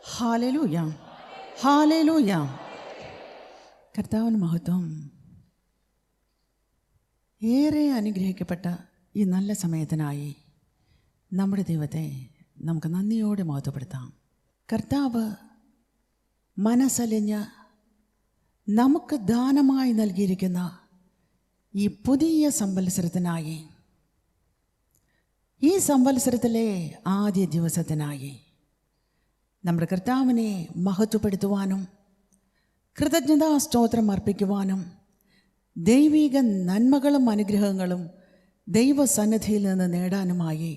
Hallelujah, hallelujah. കർത്താവിന് മഹത്വം. ഏറെ അനുഗ്രഹിക്കപ്പെട്ട ഈ നല്ല സമയത്തിനായി നമ്മുടെ ദൈവത്തെ നമുക്ക് നന്ദിയോടെ മഹത്വപ്പെടുത്താം. കർത്താവ് മനസ്സലിഞ്ഞ് നമുക്ക് ദാനമായി നൽകിയിരിക്കുന്ന ഈ പുതിയ സംവത്സരത്തിനായി, ഈ സംവത്സരത്തിലെ ആദ്യ ദിവസത്തിനായി നമ്മുടെ കർത്താവിനെ മഹത്വപ്പെടുത്തുവാനും കൃതജ്ഞതാ സ്തോത്രം അർപ്പിക്കുവാനും ദൈവിക നന്മകളും അനുഗ്രഹങ്ങളും ദൈവസന്നിധിയിൽ നിന്ന് നേടാനുമായി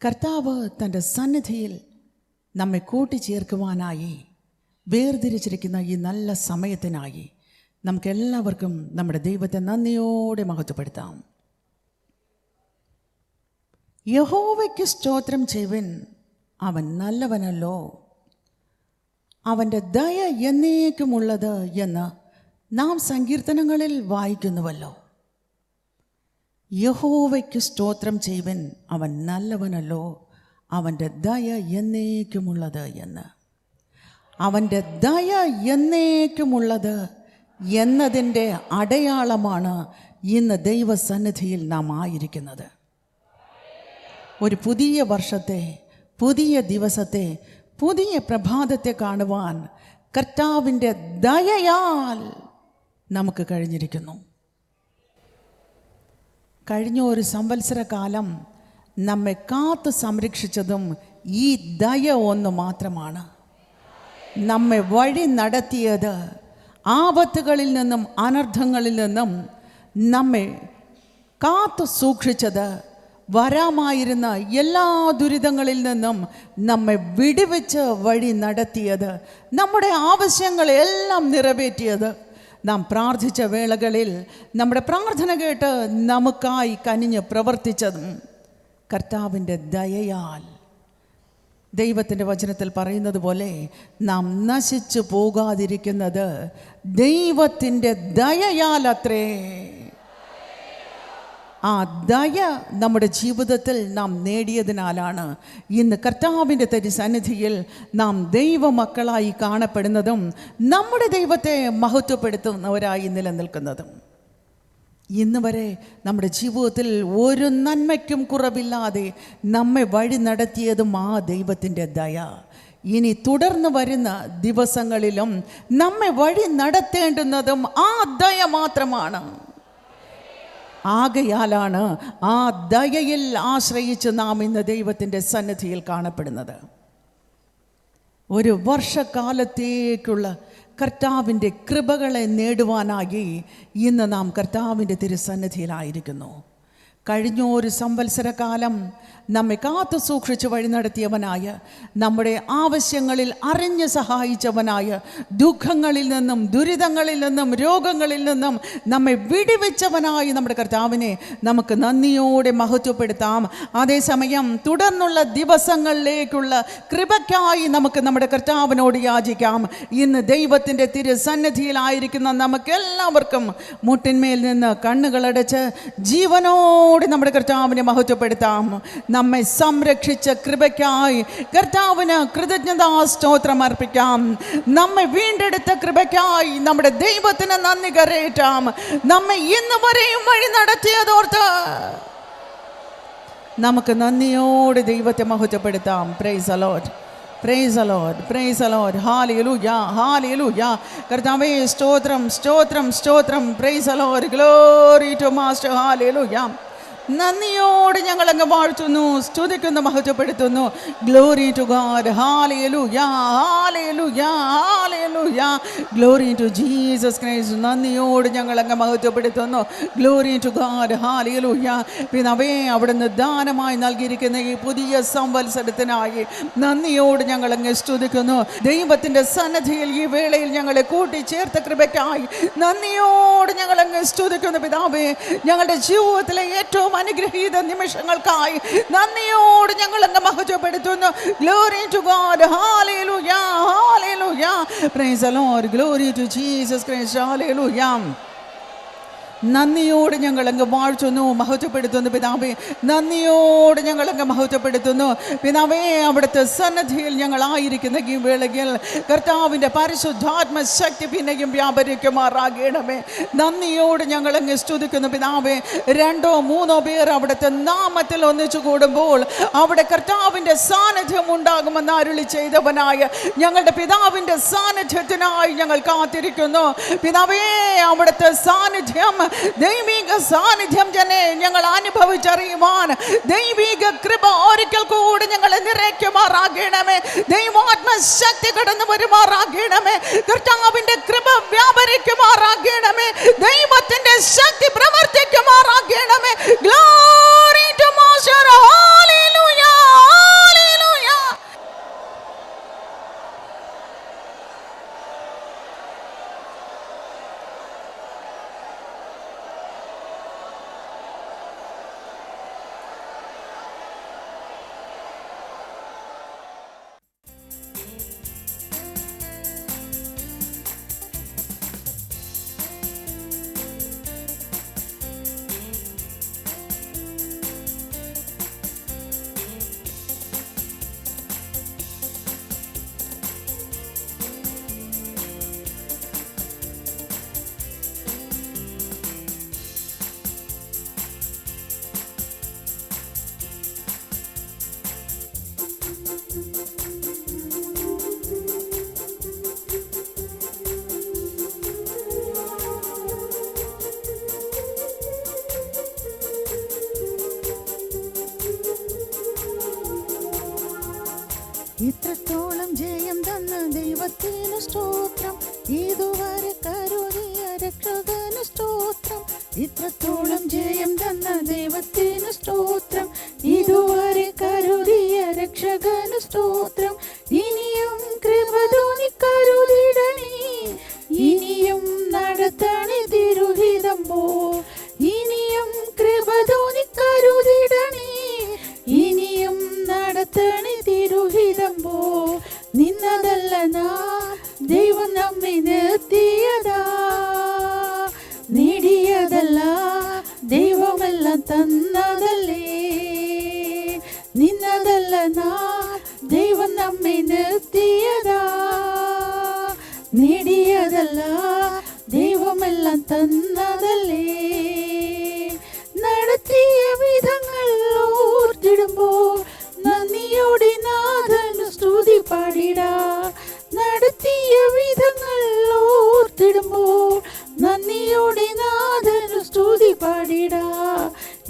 കർത്താവ് തൻ്റെ സന്നിധിയിൽ നമ്മെ കൂട്ടിച്ചേർക്കുവാനായി വേർതിരിച്ചിരിക്കുന്ന ഈ നല്ല സമയത്തിനായി നമുക്കെല്ലാവർക്കും നമ്മുടെ ദൈവത്തെ നന്ദിയോടെ മഹത്വപ്പെടുത്താം. യഹോവയ്ക്ക് സ്തോത്രം ചെയ്യുവിൻ, അവൻ നല്ലവനല്ലോ, അവൻ്റെ ദയ എന്നേക്കുമുള്ളത് എന്ന് നാം സങ്കീർത്തനങ്ങളിൽ വായിക്കുന്നുവല്ലോ. യഹോവയ്ക്ക് സ്തോത്രം ചെയ്യുവിൻ, അവൻ നല്ലവനല്ലോ, അവൻ്റെ ദയ എന്നേക്കുമുള്ളത് എന്ന്. അവൻ്റെ ദയ എന്നേക്കുമുള്ളത് എന്നതിൻ്റെ അടയാളമാണ് ഇന്ന് ദൈവസന്നിധിയിൽ നാം ആയിരിക്കുന്നത്. ഒരു പുതിയ വർഷത്തെ, പുതിയ ദിവസത്തെ, പുതിയ പ്രഭാതത്തെ കാണുവാൻ കർത്താവിൻ്റെ ദയയാൽ നമുക്ക് കഴിഞ്ഞിരിക്കുന്നു. കഴിഞ്ഞ ഒരു സംവത്സരകാലം നമ്മെ കാത്തു സംരക്ഷിച്ചതും ഈ ദയ ഒന്ന് മാത്രമാണ്. നമ്മെ വഴി നടത്തിയത്, ആപത്തുകളിൽ നിന്നും അനർത്ഥങ്ങളിൽ നിന്നും നമ്മെ കാത്തു സൂക്ഷിച്ചത്, വരാമായിരുന്ന എല്ലാ ദുരിതങ്ങളിൽ നിന്നും നമ്മെ വിടുവിച്ച് വഴി നടത്തിയത്, നമ്മുടെ ആവശ്യങ്ങളെല്ലാം നിറവേറ്റിയത്, നാം പ്രാർത്ഥിച്ച വേളകളിൽ നമ്മുടെ പ്രാർത്ഥന കേട്ട് നമുക്കായി കനിഞ്ഞ് പ്രവർത്തിച്ചതും കർത്താവിൻ്റെ ദയയാൽ. ദൈവത്തിൻ്റെ വചനത്തിൽ പറയുന്നത് പോലെ നാം നശിച്ചു പോകാതിരിക്കുന്നത് ദൈവത്തിൻ്റെ ദയയാൽ അത്രേ. ആ ദയ നമ്മുടെ ജീവിതത്തിൽ നാം നേടിയതിനാലാണ് ഇന്ന് കർത്താവിൻ്റെ തിരുസന്നിധിയിൽ നാം ദൈവമക്കളായി കാണപ്പെടുന്നതും നമ്മുടെ ദൈവത്തെ മഹത്വപ്പെടുത്തുന്നവരായി നിലനിൽക്കുന്നതും. ഇന്ന് വരെ നമ്മുടെ ജീവിതത്തിൽ ഒരു നന്മയ്ക്കും കുറവില്ലാതെ നമ്മെ വഴി നടത്തിയതും ആ ദൈവത്തിൻ്റെ ദയ. ഇനി തുടർന്ന് വരുന്ന ദിവസങ്ങളിലും നമ്മെ വഴി നടത്തേണ്ടുന്നതും ആ ദയ മാത്രമാണ്. ആകയാലാണ് ആ ദയയിൽ ആശ്രയിച്ച് നാം ഇന്ന് ദൈവത്തിൻ്റെ സന്നിധിയിൽ കാണപ്പെടുന്നത്. ഒരു വർഷക്കാലത്തേക്കുള്ള കർത്താവിൻ്റെ കൃപകളെ നേടുവാനായി ഇന്ന് നാം കർത്താവിൻ്റെ തിരുസന്നിധിയിലായിരിക്കുന്നു. കഴിഞ്ഞ ഒരു സംവത്സരകാലം നമ്മെ കാത്തു സൂക്ഷിച്ച് വഴി നടത്തിയവനായ, നമ്മുടെ ആവശ്യങ്ങളിൽ അറിഞ്ഞ് സഹായിച്ചവനായ, ദുഃഖങ്ങളിൽ നിന്നും ദുരിതങ്ങളിൽ നിന്നും രോഗങ്ങളിൽ നിന്നും നമ്മെ വിടുവിച്ചവനായി നമ്മുടെ കർത്താവിനെ നമുക്ക് നന്ദിയോടെ മഹത്വപ്പെടുത്താം. അതേസമയം തുടർന്നുള്ള ദിവസങ്ങളിലേക്കുള്ള കൃപയ്ക്കായി നമുക്ക് നമ്മുടെ കർത്താവിനോട് യാചിക്കാം. ഇന്ന് ദൈവത്തിൻ്റെ തിരുസന്നിധിയിലായിരിക്കുന്ന നമുക്കെല്ലാവർക്കും മുട്ടിന്മേൽ നിന്ന് കണ്ണുകളടച്ച് ജീവനോടെ നമ്മുടെ കർത്താവിനെ മഹത്വപ്പെടുത്താം. നമ്മെ സംരക്ഷിച്ച കൃപയ്ക്കായി കർത്താവിന് കൃതജ്ഞതാ സ്തോത്രം അർപ്പിക്കാം. നമ്മെ വീണ്ടെടുത്ത കൃപയ്ക്കായി നമ്മുടെ ദൈവത്തിന് നന്ദി കരയേറ്റാം. നമ്മെ ഇന്ന് വരെയും വഴി നടത്തിയതോർത്ത് നമുക്ക് നന്ദിയോടെ ദൈവത്തെ മഹത്വപ്പെടുത്താം. Praise the Lord, praise the Lord, praise the Lord. Hallelujah, hallelujah. കർത്താവേ സ്തോത്രം, സ്തോത്രം, സ്തോത്രം. Praise the Lord, glory to master. Hallelujah. നന്ദിയോട് ഞങ്ങൾ അങ്ങ് വാഴ്ത്തുന്നു, സ്തുതിക്കുന്നു, മഹത്വപ്പെടുത്തുന്നു. Glory to God. Hallelujah, hallelujah, hallelujah. Glory to Jesus Christ. നന്ദിയോട് ഞങ്ങൾ അങ്ങ് മഹത്വപ്പെടുത്തുന്നു. Glory to God. ഹല്ലേലൂയ. പിതാവേ, അവിടുന്ന് ദാനമായി നൽകിയിരിക്കുന്ന ഈ പുതിയ സംവത്സരത്തിനായി നന്ദിയോട് ഞങ്ങൾ അങ്ങ് സ്തുതിക്കുന്നു. ദൈവത്തിൻ്റെ സന്നിധിയിൽ ഈ വേളയിൽ ഞങ്ങളെ കൂട്ടിച്ചേർത്ത കൃപയ്ക്കായി നന്ദിയോട് ഞങ്ങൾ അങ്ങ് സ്തുതിക്കുന്നു. പിതാവേ, ഞങ്ങളുടെ ജീവിതത്തിലെ ഏറ്റവും അനുഗ്രഹീത നിമിഷങ്ങൾക്കായി നന്ദിയോട് ഞങ്ങൾ അങ്ങ് മഹത്വപ്പെടുത്തുന്നു. Glory to God. Hallelujah, hallelujah. Praise the Lord. Glory to Jesus Christ. Hallelujah. നന്ദിയോട് ഞങ്ങളങ്ങ് വാഴ്ത്തുന്നു, മഹത്വപ്പെടുത്തുന്നു പിതാവേ. നന്ദിയോട് ഞങ്ങളങ്ങ് മഹത്വപ്പെടുത്തുന്നു പിതാവേ. അവിടുത്തെ സന്നദ്ധിയിൽ ഞങ്ങളായിരിക്കുന്ന ഈ വേളയിൽ കർത്താവിൻ്റെ പരിശുദ്ധാത്മ ശക്തി പിന്നെയും വ്യാപരിക്കുമാറാകണമേ. നന്ദിയോട് ഞങ്ങളങ്ങ് സ്തുതിക്കുന്നു പിതാവേ. 2-3 പേർ അവിടുത്തെ നാമത്തിൽ ഒന്നിച്ചു കൂടുമ്പോൾ അവിടെ കർത്താവിൻ്റെ സാന്നിധ്യം ഉണ്ടാകുമെന്ന് അരുളി ചെയ്തവനായ ഞങ്ങളുടെ പിതാവിൻ്റെ സാന്നിധ്യത്തിനായി ഞങ്ങൾ കാത്തിരിക്കുന്നു പിതാവേ. അവിടുത്തെ സാന്നിധ്യം, ദൈവിക സാന്നിധ്യം തന്നെ ഞങ്ങൾ അനുഭവിച്ചറിയുവാൻ ദൈവിക കൃപ ഒരിക്കൽ കൂടി ഞങ്ങളെ നിറയ്ക്കുമാറാകണമേ. ദൈവാത്മശക്തി കടന്നു വരുമാറാകണമേ. കർത്താവിൻ്റെ കൃപ വ്യാപരിക്കുമാറാകണമേ. ദൈവത്തിൻ്റെ ശക്തി പ്രവർത്തിക്കുമാറാകണമേ. Glory to master. Hallelujah, hallelujah. ഇത്രത്തോളം ജയം തന്ന ദൈവത്തിന് സ്തോത്രം, ഇതുവരെ കരുതിയ രക്ഷകന് സ്തോത്രം. ഇത്രത്തോളം ജയം തന്ന ദൈവത്തിന് സ്തോത്രം, ഇതുവരെ കരുതിയ രക്ഷകന് സ്തോത്രം. ഇനിയും കൃപ തോന്നി കരുതിടണേ, ഇനിയും നടത്തണേ തിരുഹിതം പോ. ഇനിയും കൃപ തോന്നി കരുതിടണേ, ഇനിയും നടത്തണേ തിരുഹിതം പോ. നിന്നതല്ല നാം, ദൈവം നമ്മെ നിർത്തിയതാ. നേടിയതല്ല, ദൈവമെല്ലാം തന്നതല്ലേ. നിന്നതല്ല നാം, ദൈവം നമ്മെ നിർത്തിയതാ. നേടിയതല്ല, ദൈവമെല്ലാം തന്നതല്ലേ. നടത്തിയ വിധങ്ങൾ ഓർത്തിടുമ്പോൾ നന്ദിയോടെ നാഥനു സ്തുതി പാടിടാ. നടത്തിയ വിധങ്ങൾ ഓർത്തിടുമ്പോൾ നന്ദിയോടെ നാഥനു സ്തുതി പാടിടാ.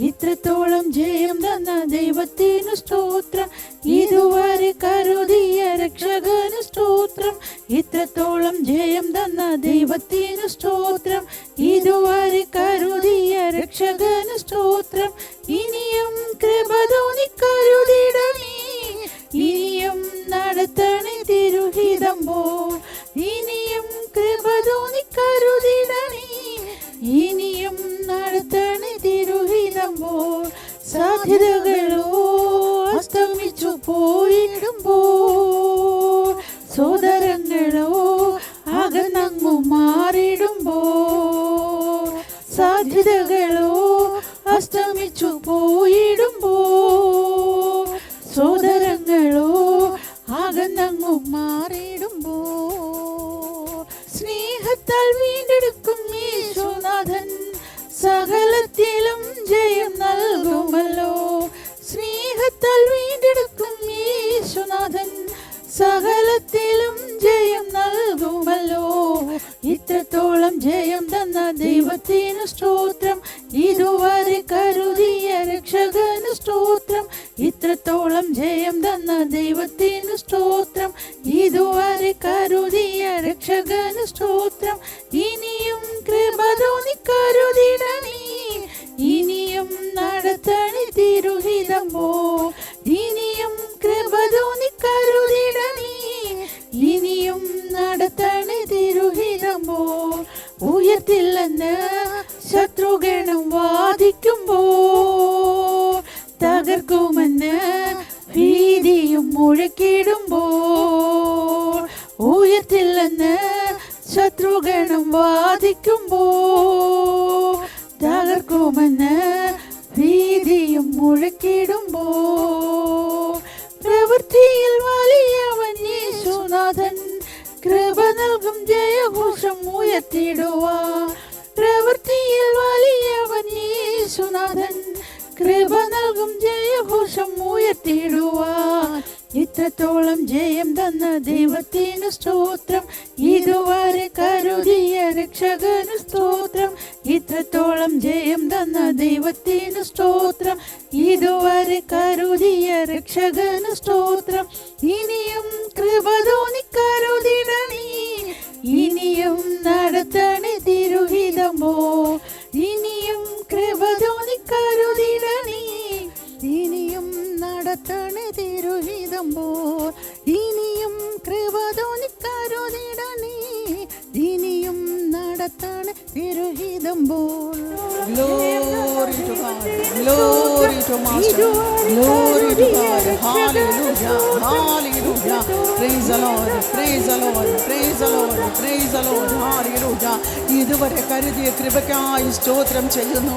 ഇത്രത്തോളം ജയം തന്ന ദൈവത്തിനു സ്തോത്രം, ഇതുവരെ കരുതിയ രക്ഷകന് സ്തോത്രം. ഇത്രത്തോളം ജയം തന്ന ദൈവത്തിനു സ്തോത്രം, ഇതുവരെ കരുതിയ രക്ഷകന് സ്തോത്രം. ഇനിയും കൃപ തോന്നി കരുതിടണേ, ഇനിയും നടത്തണേ തിരുഹിതം പോ. ഇനിയും കൃപ തോന്നി കരുതിടണേ, ഇനിയും നടത്തണേ തിരുഹിതം പോ. സാധ്യതകളോ അസ്തമിച്ചു പോയിടുമ്പോ, സോദരങ്ങളോ അകന്നങ്ങു മാറിടുമ്പോ. സാധ്യതകളോ അസ്തമിച്ചു പോയിടുമ്പോ, സോദരങ്ങളോ അകന്നങ്ങു മാറിടുമ്പോ. സ്നേഹത്താൽ വീണ്ടെടുക്കും യേശുനാഥൻ, സകലത്തിലും ജയം നൽകുമല്ലോ. സ്നേഹത്താൽ വീണ്ടെടുക്കും യേശുനാഥൻ, സകലത്തിലും ജയം നൽകുമല്ലോ. ഇത്രത്തോളം ജയം തന്ന ദൈവത്തിനു സ്തോത്രം, ഇതുവരെ കരുതിയ രക്ഷകന് സ്തോത്രം. ഇത്രത്തോളം ജയം തന്ന ദൈവത്തിനു സ്തോത്രം, ഇതുവരെ കരുതിയ രക്ഷകന് സ്തോത്രം. ഇനിയും കൃപ തോന്നി കരുതിടണേ, ഇനിയും നടത്തണേ തിരുഹിതം പോ. ഇനിയും കൃപ തോന്നി കരുതിടണേ, ഇനിയും നടത്തണേ തിരുഹിതം പോ. ഉയർത്തില്ലെന്ന് ശത്രുഗണം വാദിക്കുമ്പോ, തകർക്കുമെന്ന് ഭീതിയും മുഴക്കിടുമ്പോ. ഉയർത്തില്ലെന്ന് ശത്രുഗണം വാദിക്കുമ്പോ, കേൾക്കുമെന്ന് ഭീതിയും മുഴക്കിടുമ്പോ, പ്രവൃത്തിയിൽ വലിയവൻ യേശുനാഥൻ, കൃപ നൽകും ജയഘോഷം ഉയർത്തിടുവാൻ. പ്രവൃത്തിയിൽ വലിയവൻ യേശുനാഥൻ, കൃപ നൽകും ജയഘോഷം ഉയർത്തിടുവാൻ. ഇത്രത്തോളം ജയം തന്ന ദൈവത്തിന് സ്തോത്രം, ഇതുവരെ കരുതിയ രക്ഷകന് സ്തോത്രം. ഇത്രത്തോളം ജയം തന്ന ദൈവത്തിന് സ്തോത്രം, ഇതുവരെ കരുതിയ രക്ഷകന് സ്തോത്രം. ഇനിയും കൃപ തോന്നിക്കരുതിടണീ, ഇനിയും നടത്തണേ തിരുഹിതമോ. ഇനിയും കൃപ തോന്നിക്കരുതിടണീ, ഇനിയും നടത്തണേ തിരുഹിതമോ. ഇനിയും കൃപ തോന്നിക്കരുതിടണീ, ഇനിയും നടത്തണേ തിരുഹിതമ്പോൾ. Glory to God, glory to Master, glory to God, hallelujah, hallelujah. Praise the Lord, praise the Lord, praise the Lord, praise the Lord, hallelujah. ഇതുവരെ കരുതിയ കൃപയ്ക്കായി സ്തോത്രം ചെയ്യുന്നു,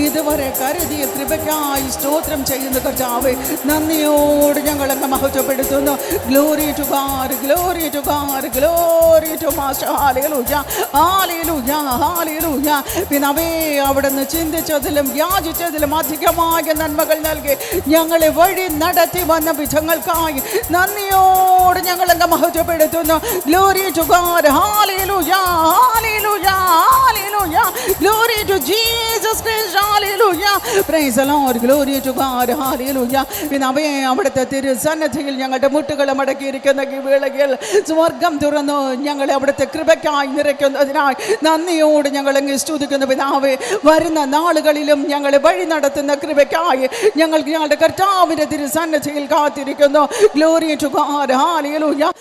ഇതുവരെ കരുതിയ കൃപയ്ക്കായി സ്തോത്രം ചെയ്യുന്നു കർത്താവേ. നന്ദിയോട് ഞങ്ങളങ്ങ് മഹത്വപ്പെടുത്തുന്നു. Glory to God, glory to God, glory to Master, hallelujah, hallelujah, hallelujah. പിതാവേ, അവിടുന്ന് ചിന്തിച്ചതിലും യാചിച്ചതിലും അധികമായ നന്മകൾ നൽകി ഞങ്ങളെ വഴി നടത്തി വന്ന വിധങ്ങൾക്കായി നന്ദിയോട് ഞങ്ങളങ്ങ് മഹത്വപ്പെടുത്തുന്നു. Glory to God, hallelujah, hallelujah, hallelujah. Glory to Jesus Christ, hallelujah. Praise the Lord, glory to God, hallelujah. പിതാവേ, അവിടുത്തെ തിരുസന്നിധിയിൽ ഞങ്ങളുടെ മുട്ടുകളെ മടക്കിയിരിക്കുന്ന ഈ വേളയിൽ സ്വർഗം തുറന്നു ഞങ്ങളെ അവിടുത്തെ കൃപയ്ക്കായി നിറയ്ക്കുന്നതിനായി നന്ദിയോട് ഞങ്ങളങ്ങ് സ്തുതിക്കുന്നു പിതാവേ. വരുന്ന നാളുകളിലും ഞങ്ങളെ വഴി നടത്തുന്ന കൃപയ്ക്കായി ഞങ്ങൾ ഞങ്ങളുടെ കർത്താവിന്റെ തിരുസന്നിധിയിൽ കാത്തിരിക്കുന്നു. Glory to God, hallelujah.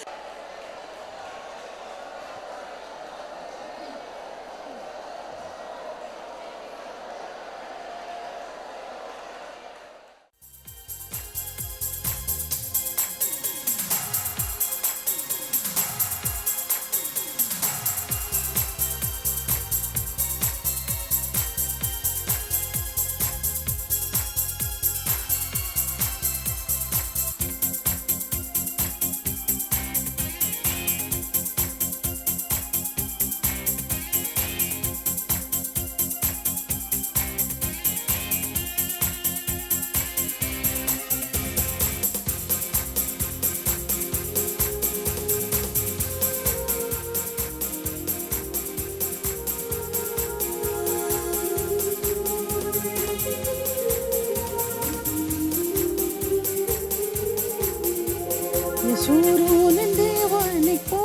യേശുവിൻ தேவனை போ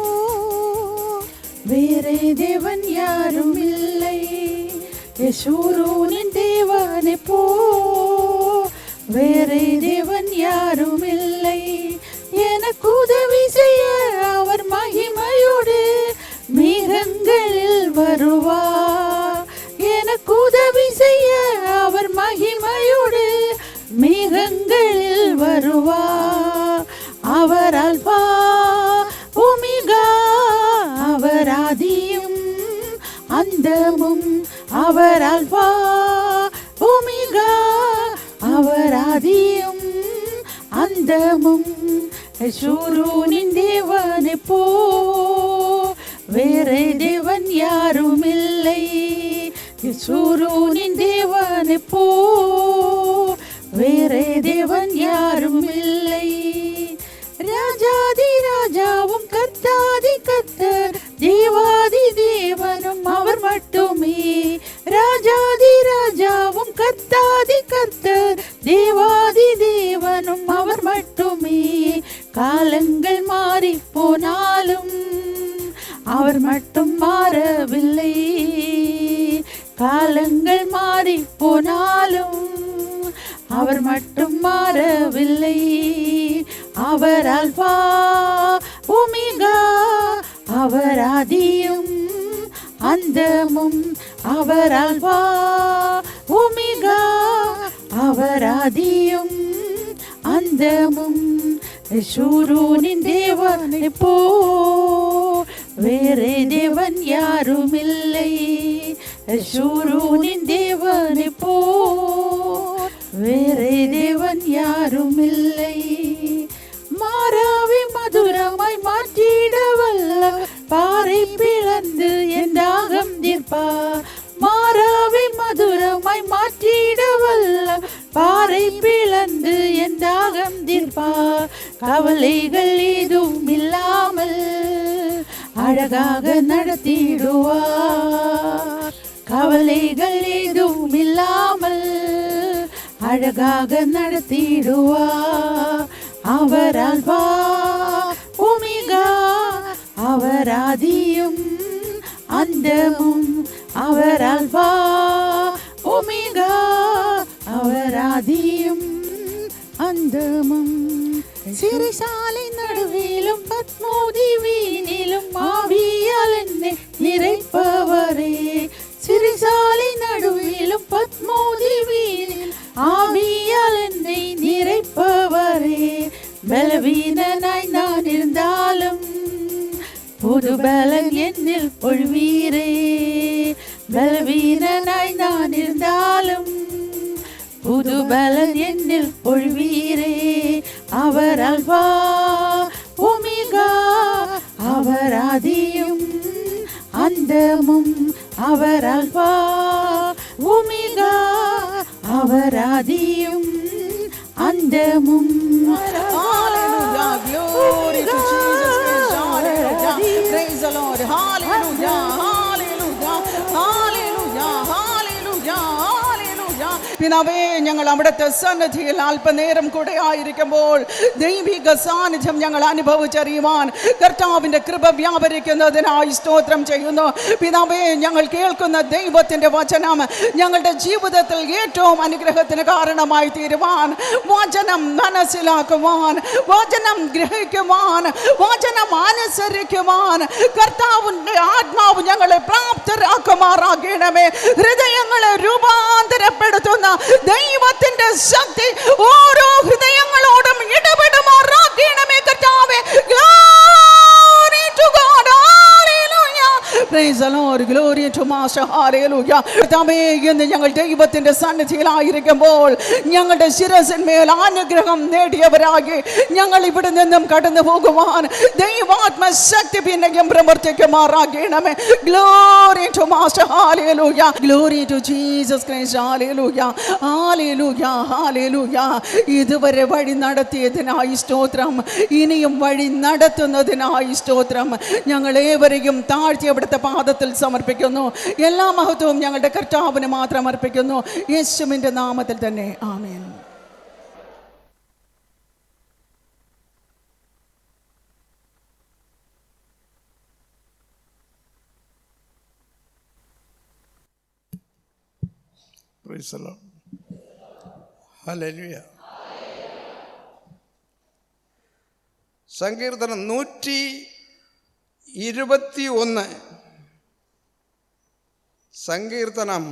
வேறே தேவன் யாரும் இல்லை. യേശുവിன் தேவனை போ வேறே தேவன் யாரும் இல்லை. எனக்கு உதவி செய்ய அவர் மகிமையோடு மேகங்களில் வருவார். எனக்கு உதவி செய்ய அவர் மகிமையோடு மேகங்களில் வருவார். அவர் அல்பா ஒமேகா, அவர் ஆதியும் அந்தமும். அவர் அல்பா ஒமேகா, அவர் ஆதியும் அந்தமும். യേശുവിൻ தேவனை போ வேறே தேவன் யாரும் இல்லை. യേശുവിൻ தேவனை போ வேறே தேவன் யாரும் இல்லை. ராஜாதி ராஜாவும் கர்த்தாதி கர்த்தர், தேவாதி தேவனும் அவர் மட்டுமே. ராஜாதி ராஜாவும் கர்த்தாதி கர்த்தர், தேவாதி தேவனும் அவர் மட்டுமே. காலங்கள் மாறி போனாலும் அவர் மட்டும் மாறவில்லை. காலங்கள் மாறி போனாலும் அவர் மட்டும் மாறவில்லை. அவர் அல்பா ஒமேகா, அவர் ஆதியும் அந்தமும். அவர் அல்பா ஒமேகா, அவர் ஆதியும் அந்தமும். യേശുവിൻ தேவனை போ வேறே தேவன் யாரும் இல்லை. യശൂരൂനിൻ தேவனை போல் வேறே தேவன் யாருமில்லை. மாறாவை மதுரமாய் மாற்றிட வல்ல பாறை பிளந்து என் தாகம் தீர்ப்பார். மாறாவை மதுரமாய் மாற்றிட வல்ல பாறை பிளந்து என் தாகம் தீர்ப்பார். கவலைகள் ஏதும் இல்லாமல் அழகாக நடத்திடுவார். கவலைகள் ஏதும் இல்லாமல் அழகாக நடத்திடுவார். அவர் அல்பா ஒமேகா, அவர் ஆதியும் அந்தமும். அவர் அல்பா ஒமேகா, அவர் ஆதியும் அந்தமும். சிறைசாலை நடுவிலும் பத்மோதி வீணிலும் ஆவியால் என்னை நிறைப்பவரே. சிறைசாலை நடுவிலும் பத்மோதி வீணில் ஆவியால் என்னை நிறைப்பவரே. பலவீனனாய் நான் இருந்தாலும் புது பலன் என்னில் பொழிவீரே. பலவீனனாய் நான் இருந்தாலும் புது பலன் என்னில் பொழிவீரே. அவர் அல்பா ஒமேகா, அவர் ஆதியும் அந்தமும். அவர் அல்பா ஒமேகா, அவர் ஆதியும் அந்தமும். Hallelujah, glory to Jesus Christ. Hallelujah, praise the Lord. Hallelujah, hallelujah, hallelujah, hallelujah, hallelujah. പിതാവേ, ഞങ്ങൾ അവിടുത്തെ സന്നിധിയിൽ അല്പനേരം കൂടെ ആയിരിക്കുമ്പോൾ ദൈവിക സാന്നിധ്യം ഞങ്ങൾ അനുഭവിച്ചറിയുവാൻ കർത്താവിൻ്റെ കൃപ വ്യാപരിക്കുന്നതിനായി സ്തോത്രം ചെയ്യുന്നു. പിതാവേ, ഞങ്ങൾ കേൾക്കുന്ന ദൈവത്തിൻ്റെ വചനം ഞങ്ങളുടെ ജീവിതത്തിൽ ഏറ്റവും അനുഗ്രഹത്തിന് കാരണമായി തീരുവാൻ, വചനം മനസ്സിലാക്കുവാൻ, വചനം ഗ്രഹിക്കുവാൻ, വചനം അനുസരിക്കുവാൻ കർത്താവിൻ്റെ ആത്മാവ് ഞങ്ങളെ പ്രാപ്തരാക്കുമാറാകണമേ. ഹൃദയങ്ങളെ രൂപാന്തരപ്പെടുത്തുന്ന ദൈവത്തിന്റെ ശക്തി ഓരോ ഹൃദയങ്ങളോടും ഇടപെടുമാറാകണമേ കർത്താവേ. Glory to God. Hallelujah. Praise the Lord. Glory to Master. Hallelujah. കർത്താവേ, ഇന്ന് ഞങ്ങൾ ദൈവത്തിന്റെ സന്നിധിയിലായിരിക്കുമ്പോൾ ഞങ്ങളുടെ ശിരസിന്മേൽ അനുഗ്രഹം നേടിയവരാകി ഞങ്ങൾ ഇവിടെ നിന്നും കടന്നു പോകുവാൻ ദൈവാത്മശക്തി പിന്നെയും പ്രവർത്തിക്കുമാറാകണമേ. Glory to Master. Hallelujah. Glory to Jesus Christ. Hallelujah. Hallelujah. Hallelujah. ഇതുവരെ വഴി നടത്തിയതിനായി സ്തോത്രം. ഇനിയും വഴി നടത്തുന്നതിനായി സ്തോത്രം. ഞങ്ങളേവരെയും താഴ്ത്തി അവിടുത്തെ പാദത്തിൽ സമർപ്പിക്കുന്നു. എല്ലാ മഹത്വവും ഞങ്ങളുടെ കർത്താവിന് മാത്രം അർപ്പിക്കുന്നു. യേശുവിൻ്റെ നാമത്തിൽ തന്നെ. ആമേൻ. Praise the Lord. Hallelujah. സങ്കീർത്തനം 121. സങ്കീർത്തനം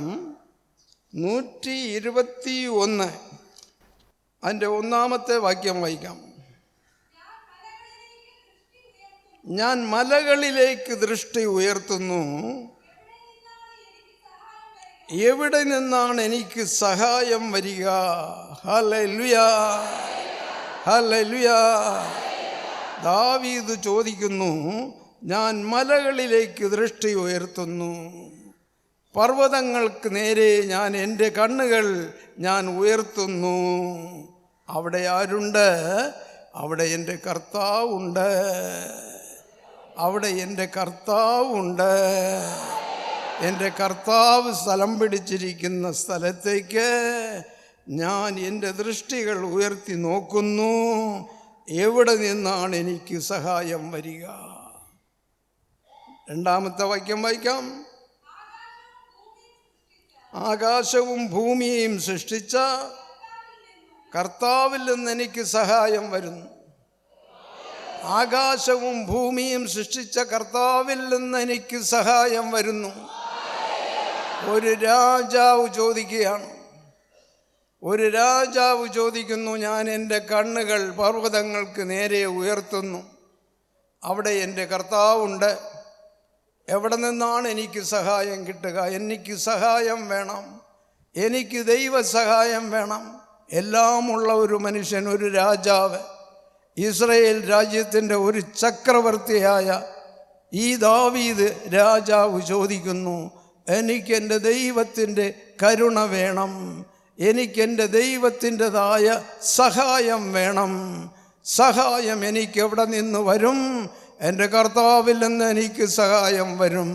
121 അതിൻ്റെ 1-ാമത്തെ വാക്യം വായിക്കാം. ഞാൻ മലകളിലേക്ക് ദൃഷ്ടി ഉയർത്തുന്നു, എവിടെ നിന്നാണ് എനിക്ക് സഹായം വരിക? ഹല്ലേലൂയാ, ഹല്ലേലൂയാ. ദാവീദ് ചോദിക്കുന്നു, ഞാൻ മലകളിലേക്ക് ദൃഷ്ടി ഉയർത്തുന്നു, പർവ്വതങ്ങൾക്ക് നേരെ ഞാൻ എൻ്റെ കണ്ണുകൾ ഞാൻ ഉയർത്തുന്നു. അവിടെ ആരുണ്ട്? അവിടെ എൻ്റെ കർത്താവുണ്ട്. അവിടെ എൻ്റെ കർത്താവുണ്ട്. എൻ്റെ കർത്താവ് സ്ഥലം പിടിച്ചിരിക്കുന്ന സ്ഥലത്തേക്ക് ഞാൻ എൻ്റെ ദൃഷ്ടികൾ ഉയർത്തി നോക്കുന്നു. എവിടെ നിന്നാണ് എനിക്ക് സഹായം വരിക? 2-ാമത്തെ വാക്യം വായിക്കാം. ആകാശവും ഭൂമിയെയും സൃഷ്ടിച്ച കർത്താവിൽ നിന്ന് എനിക്ക് സഹായം വരുന്നു. ആകാശവും ഭൂമിയും സൃഷ്ടിച്ച കർത്താവിൽ നിന്ന് എനിക്ക് സഹായം വരുന്നു. ഒരു രാജാവ് ചോദിക്കുകയാണ്, ഒരു രാജാവ് ചോദിക്കുന്നു, ഞാൻ എൻ്റെ കണ്ണുകൾ പർവ്വതങ്ങൾക്ക് നേരെ ഉയർത്തുന്നു, അവിടെ എൻ്റെ കർത്താവുണ്ട്. എവിടെ നിന്നാണ് എനിക്ക് സഹായം കിട്ടുക? എനിക്ക് സഹായം വേണം, എനിക്ക് ദൈവസഹായം വേണം. എല്ലാമുള്ള ഒരു മനുഷ്യൻ, ഒരു രാജാവ്, ഇസ്രായേൽ രാജ്യത്തിൻ്റെ ഒരു ചക്രവർത്തിയായ ഈ ദാവീദ് രാജാവ് ചോദിക്കുന്നു, എനിക്കെൻ്റെ ദൈവത്തിൻ്റെ കരുണ വേണം, എനിക്കെൻ്റെ ദൈവത്തിൻ്റെതായ സഹായം വേണം. സഹായം എനിക്ക് എവിടെ നിന്ന് വരും? എൻ്റെ കർത്താവിൽ നിന്ന് എനിക്ക് സഹായം വരും.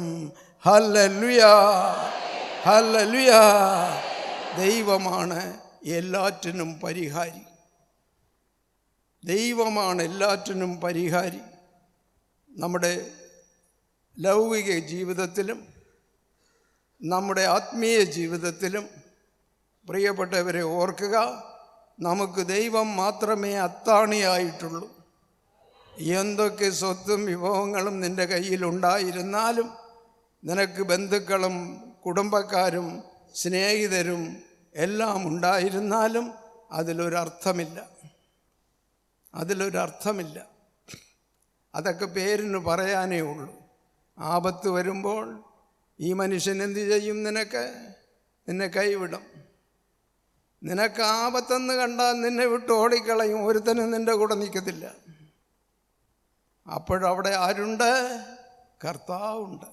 ഹല്ലേലൂയാ, ഹല്ലേലൂയാ. ദൈവമാണ് എല്ലാറ്റിനും പരിഹാരി. ദൈവമാണ് എല്ലാറ്റിനും പരിഹാരി. നമ്മുടെ ലൗകിക ജീവിതത്തിലും നമ്മുടെ ആത്മീയ ജീവിതത്തിലും പ്രിയപ്പെട്ടവരെ ഓർക്കുക, നമുക്ക് ദൈവം മാത്രമേ അത്താണിയായിട്ടുള്ളൂ. എന്തൊക്കെ സ്വത്തും വിഭവങ്ങളും നിൻ്റെ കയ്യിലുണ്ടായിരുന്നാലും, നിനക്ക് ബന്ധുക്കളും കുടുംബക്കാരും സ്നേഹിതരും എല്ലാം ഉണ്ടായിരുന്നാലും അതിലൊരർത്ഥമില്ല. അതൊക്കെ പേരിന് പറയാനേ ഉള്ളൂ. ആപത്ത് വരുമ്പോൾ ഈ മനുഷ്യൻ എന്തു ചെയ്യും? നിന്നെ കൈവിടും. നിനക്ക് ആപത്തെന്ന് കണ്ടാൽ നിന്നെ വിട്ട് ഓടിക്കളയും. ഒരുത്തനും നിൻ്റെ കൂടെ നിൽക്കത്തില്ല. അപ്പോഴവിടെ ആരുണ്ട്? കർത്താവുണ്ട്.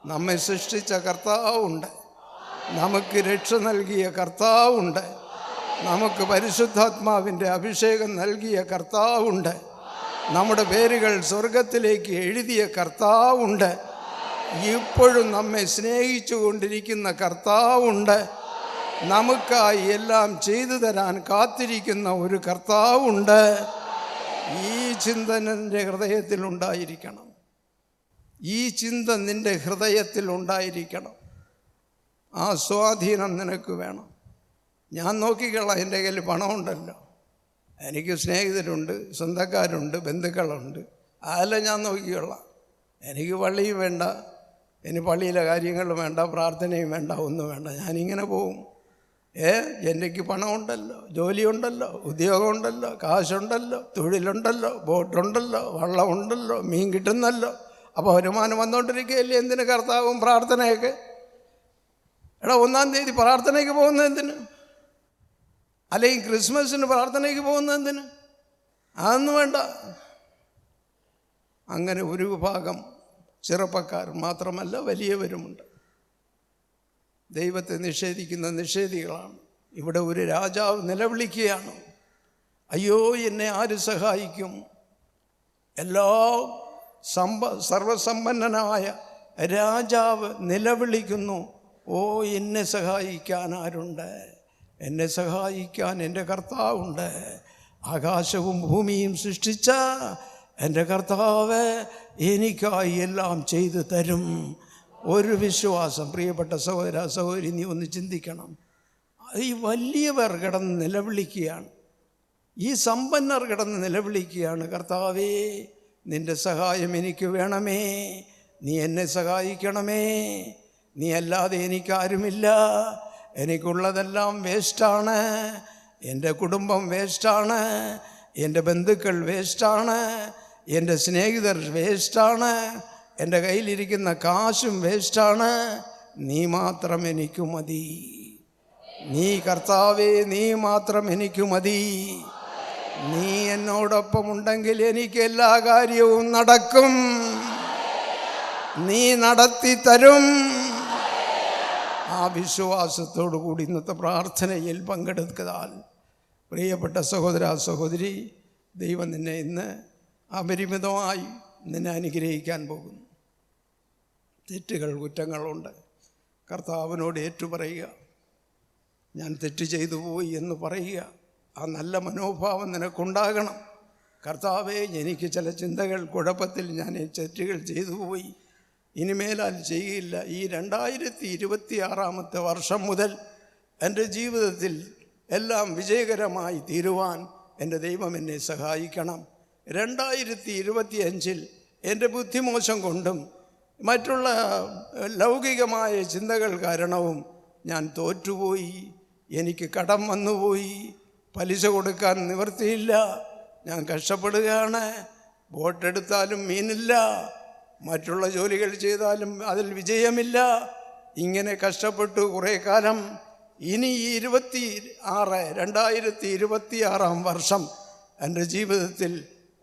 നമ്മെ സൃഷ്ടിച്ച കർത്താവുണ്ട്. നമുക്ക് രക്ഷ നൽകിയ കർത്താവുണ്ട്. നമുക്ക് പരിശുദ്ധാത്മാവിൻ്റെ അഭിഷേകം നൽകിയ കർത്താവുണ്ട്. നമ്മുടെ പേരുകൾ സ്വർഗത്തിലേക്ക് എഴുതിയ കർത്താവുണ്ട്. ഇപ്പോഴും നമ്മെ സ്നേഹിച്ചു കൊണ്ടിരിക്കുന്ന കർത്താവുണ്ട്. നമുക്കായി എല്ലാം ചെയ്തു തരാൻ കാത്തിരിക്കുന്ന ഒരു കർത്താവുണ്ട്. ഈ ചിന്ത നിൻ്റെ ഹൃദയത്തിലുണ്ടായിരിക്കണം. ഈ ചിന്ത നിൻ്റെ ഹൃദയത്തിലുണ്ടായിരിക്കണം. ആ സ്വാധീനം നിനക്ക് വേണം. ഞാൻ നോക്കിക്കൊള്ളാം, എൻ്റെ കയ്യിൽ പണമുണ്ടല്ലോ, എനിക്ക് സ്നേഹിതരുണ്ട്, സ്വന്തക്കാരുണ്ട്, ബന്ധുക്കളുണ്ട്, അതെല്ലാം ഞാൻ നോക്കിക്കൊള്ളാം. എനിക്ക് പള്ളിയും വേണ്ട, ഇനി പള്ളിയിലെ കാര്യങ്ങളും വേണ്ട, പ്രാർത്ഥനയും വേണ്ട, ഒന്നും വേണ്ട, ഞാനിങ്ങനെ പോവും. എനിക്ക് പണമുണ്ടല്ലോ, ജോലിയുണ്ടല്ലോ, ഉദ്യോഗമുണ്ടല്ലോ, കാശുണ്ടല്ലോ, തൊഴിലുണ്ടല്ലോ, ബോട്ടുണ്ടല്ലോ, വള്ളമുണ്ടല്ലോ, മീൻ കിട്ടുന്നല്ലോ. അപ്പോൾ വരുമാനം വന്നുകൊണ്ടിരിക്കുകയല്ലേ. എന്തിന് കർത്താവും പ്രാർത്ഥനയൊക്കെ? എടാ, 1-ാം തീയതി പ്രാർത്ഥനയ്ക്ക് പോകുന്നത് എന്തിന്? അല്ലെങ്കിൽ ക്രിസ്മസിന് പ്രാർത്ഥനയ്ക്ക് പോകുന്നത് എന്തിന്? അതൊന്നും വേണ്ട. അങ്ങനെ ഒരു വിഭാഗം ചെറുപ്പക്കാർ മാത്രമല്ല, വലിയവരുമുണ്ട്. ദൈവത്തെ നിഷേധിക്കുന്ന നിഷേധികളാണ്. ഇവിടെ ഒരു രാജാവ് നിലവിളിക്കുകയാണ്, അയ്യോ എന്നെ ആര് സഹായിക്കും? എല്ലാ സർവസമ്പന്നനായ രാജാവ് നിലവിളിക്കുന്നു, ഓ എന്നെ സഹായിക്കാൻ ആരുണ്ട്? എന്നെ സഹായിക്കാൻ എൻ്റെ കർത്താവുണ്ട്. ആകാശവും ഭൂമിയും സൃഷ്ടിച്ച എൻ്റെ കർത്താവ് എനിക്കായി എല്ലാം ചെയ്തു തരും. ഒരു വിശ്വാസം. പ്രിയപ്പെട്ട സഹോദര സഹോദരി, നീ ഒന്ന് ചിന്തിക്കണം. ഈ വലിയവർ കിടന്ന് നിലവിളിക്കുകയാണ്, ഈ സമ്പന്നർ കിടന്ന് നിലവിളിക്കുകയാണ്, കർത്താവേ നിൻ്റെ സഹായം എനിക്ക് വേണമേ, നീ എന്നെ സഹായിക്കണമേ, നീ അല്ലാതെ എനിക്കാരുമില്ല, എനിക്കുള്ളതെല്ലാം വേസ്റ്റാണ്, എൻ്റെ കുടുംബം വേസ്റ്റാണ്, എൻ്റെ ബന്ധുക്കൾ വേസ്റ്റാണ്, എൻ്റെ സ്നേഹിതർ വേസ്റ്റാണ്, എൻ്റെ കയ്യിലിരിക്കുന്ന കാശും വേസ്റ്റാണ്, നീ മാത്രം എനിക്ക് മതി. നീ കർത്താവേ, നീ മാത്രം എനിക്ക് മതി. നീ എന്നോടൊപ്പം ഉണ്ടെങ്കിൽ എനിക്ക് എല്ലാ കാര്യവും നടക്കും, നീ നടത്തി തരും. ആ വിശ്വാസത്തോടു കൂടി ഇന്നത്തെ പ്രാർത്ഥനയിൽ പങ്കെടുത്താൽ, പ്രിയപ്പെട്ട സഹോദര സഹോദരി, ദൈവം നിന്നെ ഇന്ന് അപരിമിതമായി നിന്നെ അനുഗ്രഹിക്കാൻ പോകുന്നു. തെറ്റുകൾ കുറ്റങ്ങളുണ്ട്, കർത്താവിനോട് ഏറ്റുപറയുക. ഞാൻ തെറ്റ് ചെയ്തു പോയി എന്ന് പറയുക. ആ നല്ല മനോഭാവം നിനക്കുണ്ടാകണം. കർത്താവേ, എനിക്ക് ചില ചിന്തകൾ കുഴപ്പത്തിൽ ഞാൻ തെറ്റുകൾ ചെയ്തു പോയി, ഇനിമേലാൽ ചെയ്യില്ല. ഈ 2026 വർഷം മുതൽ എൻ്റെ ജീവിതത്തിൽ എല്ലാം വിജയകരമായി തീരുവാൻ എൻ്റെ ദൈവം എന്നെ സഹായിക്കണം. 2025 എൻ്റെ ബുദ്ധിമോശം കൊണ്ടും മറ്റുള്ള ലൗകികമായ ചിന്തകൾ കാരണവും ഞാൻ തോറ്റുപോയി, എനിക്ക് കടം വന്നുപോയി, പലിശ കൊടുക്കാൻ നിവൃത്തിയില്ല, ഞാൻ കഷ്ടപ്പെടുകയാണ്, ബോട്ടെടുത്താലും മീനില്ല, മറ്റുള്ള ജോലികൾ ചെയ്താലും അതിൽ വിജയമില്ല. ഇങ്ങനെ കഷ്ടപ്പെട്ടു കുറേ കാലം. ഇനി ഈ 2026 വർഷം എൻ്റെ ജീവിതത്തിൽ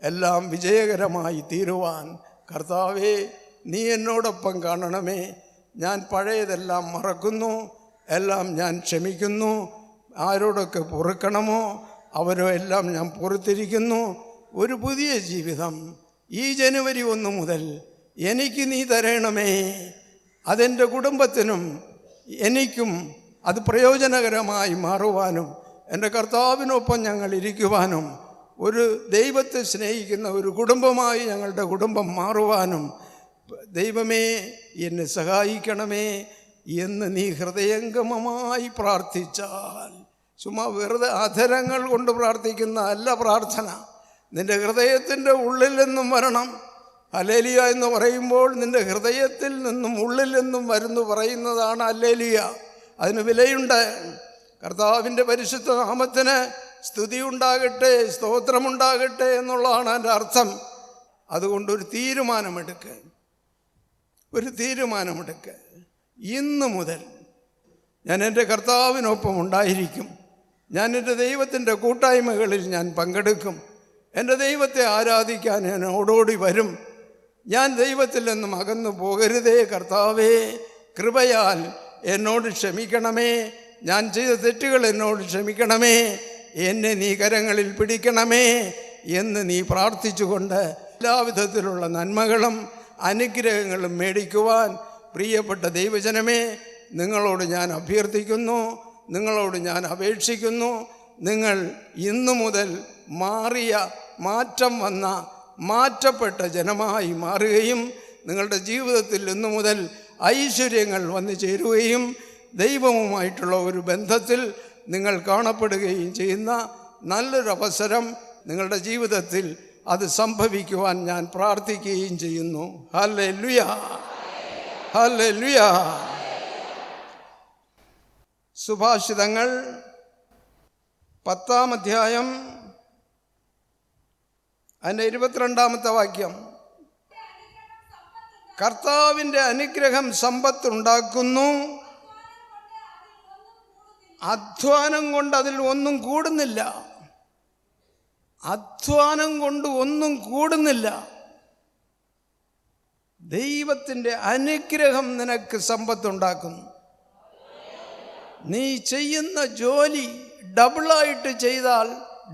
എല്ലാം വിജയകരമായി തീരുവാൻ കർത്താവേ നീ എന്നോടൊപ്പം കാണണമേ. ഞാൻ പഴയതെല്ലാം മറക്കുന്നു, എല്ലാം ഞാൻ ക്ഷമിക്കുന്നു. ആരോടൊക്കെ പൊറുക്കണമോ അവരോ എല്ലാം ഞാൻ പൊറുത്തിരിക്കുന്നു. ഒരു പുതിയ ജീവിതം ഈ ജനുവരി 1 മുതൽ എനിക്ക് നീ തരണമേ. അതെൻ്റെ കുടുംബത്തിനും എനിക്കും അത് പ്രയോജനകരമായി മാറുവാനും എൻ്റെ കർത്താവിനൊപ്പം ഞങ്ങൾ ഇരിക്കുവാനും ഒരു ദൈവത്തെ സ്നേഹിക്കുന്ന ഒരു കുടുംബമായി ഞങ്ങളുടെ കുടുംബം മാറുവാനും ദൈവമേ എന്നെ സഹായിക്കണമേ എന്ന് നീ ഹൃദയംഗമമായി പ്രാർത്ഥിച്ചാൽ, ചുമ്മാ വെറുതെ അധരങ്ങൾ കൊണ്ട് പ്രാർത്ഥിക്കുന്ന അല്ല പ്രാർത്ഥന, നിൻ്റെ ഹൃദയത്തിൻ്റെ ഉള്ളിൽ നിന്നും വരണം. ഹല്ലേലൂയ എന്ന് പറയുമ്പോൾ നിൻ്റെ ഹൃദയത്തിൽ നിന്നും ഉള്ളിൽ നിന്നും വരുന്നു പറയുന്നതാണ് ഹല്ലേലൂയ. അതിന് വിലയുണ്ട്. കർത്താവിൻ്റെ പരിശുദ്ധ നാമത്തിന് സ്തുതി ഉണ്ടാകട്ടെ, സ്തോത്രമുണ്ടാകട്ടെ എന്നുള്ളതാണ് എൻ്റെ അർത്ഥം. അതുകൊണ്ടൊരു തീരുമാനമെടുക്കുക. ഇന്നു മുതൽ ഞാൻ എൻ്റെ കർത്താവിനൊപ്പം ഉണ്ടായിരിക്കും. ഞാൻ എൻ്റെ ദൈവത്തിൻ്റെ കൂട്ടായ്മകളിൽ ഞാൻ പങ്കെടുക്കും. എൻ്റെ ദൈവത്തെ ആരാധിക്കാൻ ഞാൻ ഓടോടി വരും. ഞാൻ ദൈവത്തിൽ നിന്നും അകന്നു പോകരുതേ. കർത്താവേ കൃപയാൽ എന്നോട് ക്ഷമിക്കണമേ. ഞാൻ ചെയ്ത തെറ്റുകൾ എന്നോട് ക്ഷമിക്കണമേ. എന്നെ നീ കരങ്ങളിൽ പിടിക്കണമേ എന്ന് നീ പ്രാർത്ഥിച്ചുകൊണ്ട് എല്ലാവിധത്തിലുള്ള നന്മകളും അനുഗ്രഹങ്ങളും മേടിക്കുവാൻ പ്രിയപ്പെട്ട ദൈവജനമേ നിങ്ങളോട് ഞാൻ അഭ്യർത്ഥിക്കുന്നു, നിങ്ങളോട് ഞാൻ അപേക്ഷിക്കുന്നു. നിങ്ങൾ ഇന്നു മുതൽ മാറ്റം വന്ന മാറ്റപ്പെട്ട ജനമായി മാറുകയും നിങ്ങളുടെ ജീവിതത്തിൽ ഇന്നു മുതൽ ഐശ്വര്യങ്ങൾ വന്നു ചേരുകയും ദൈവവുമായിട്ടുള്ള ഒരു ബന്ധത്തിൽ നിങ്ങൾ കാണപ്പെടുകയും ചെയ്യുന്ന നല്ലൊരവസരം നിങ്ങളുടെ ജീവിതത്തിൽ അത് സംഭവിക്കുവാൻ ഞാൻ പ്രാർത്ഥിക്കുകയും ചെയ്യുന്നു. Hallelujah, hallelujah. സുഭാഷിതങ്ങൾ 10-ാം അധ്യായം അതിൻ്റെ 22-ാമത്തെ വാക്യം. കർത്താവിൻ്റെ അനുഗ്രഹം സമ്പത്തുണ്ടാക്കുന്നു, അധ്വാനം കൊണ്ട് അതിൽ ഒന്നും കൂടുന്നില്ല. അധ്വാനം കൊണ്ട് ഒന്നും കൂടുന്നില്ല. ദൈവത്തിൻ്റെ അനുഗ്രഹം നിനക്ക് സമ്പത്തുണ്ടാക്കുന്നു. നീ ചെയ്യുന്ന ജോലി ഡബിളായിട്ട് ചെയ്താൽ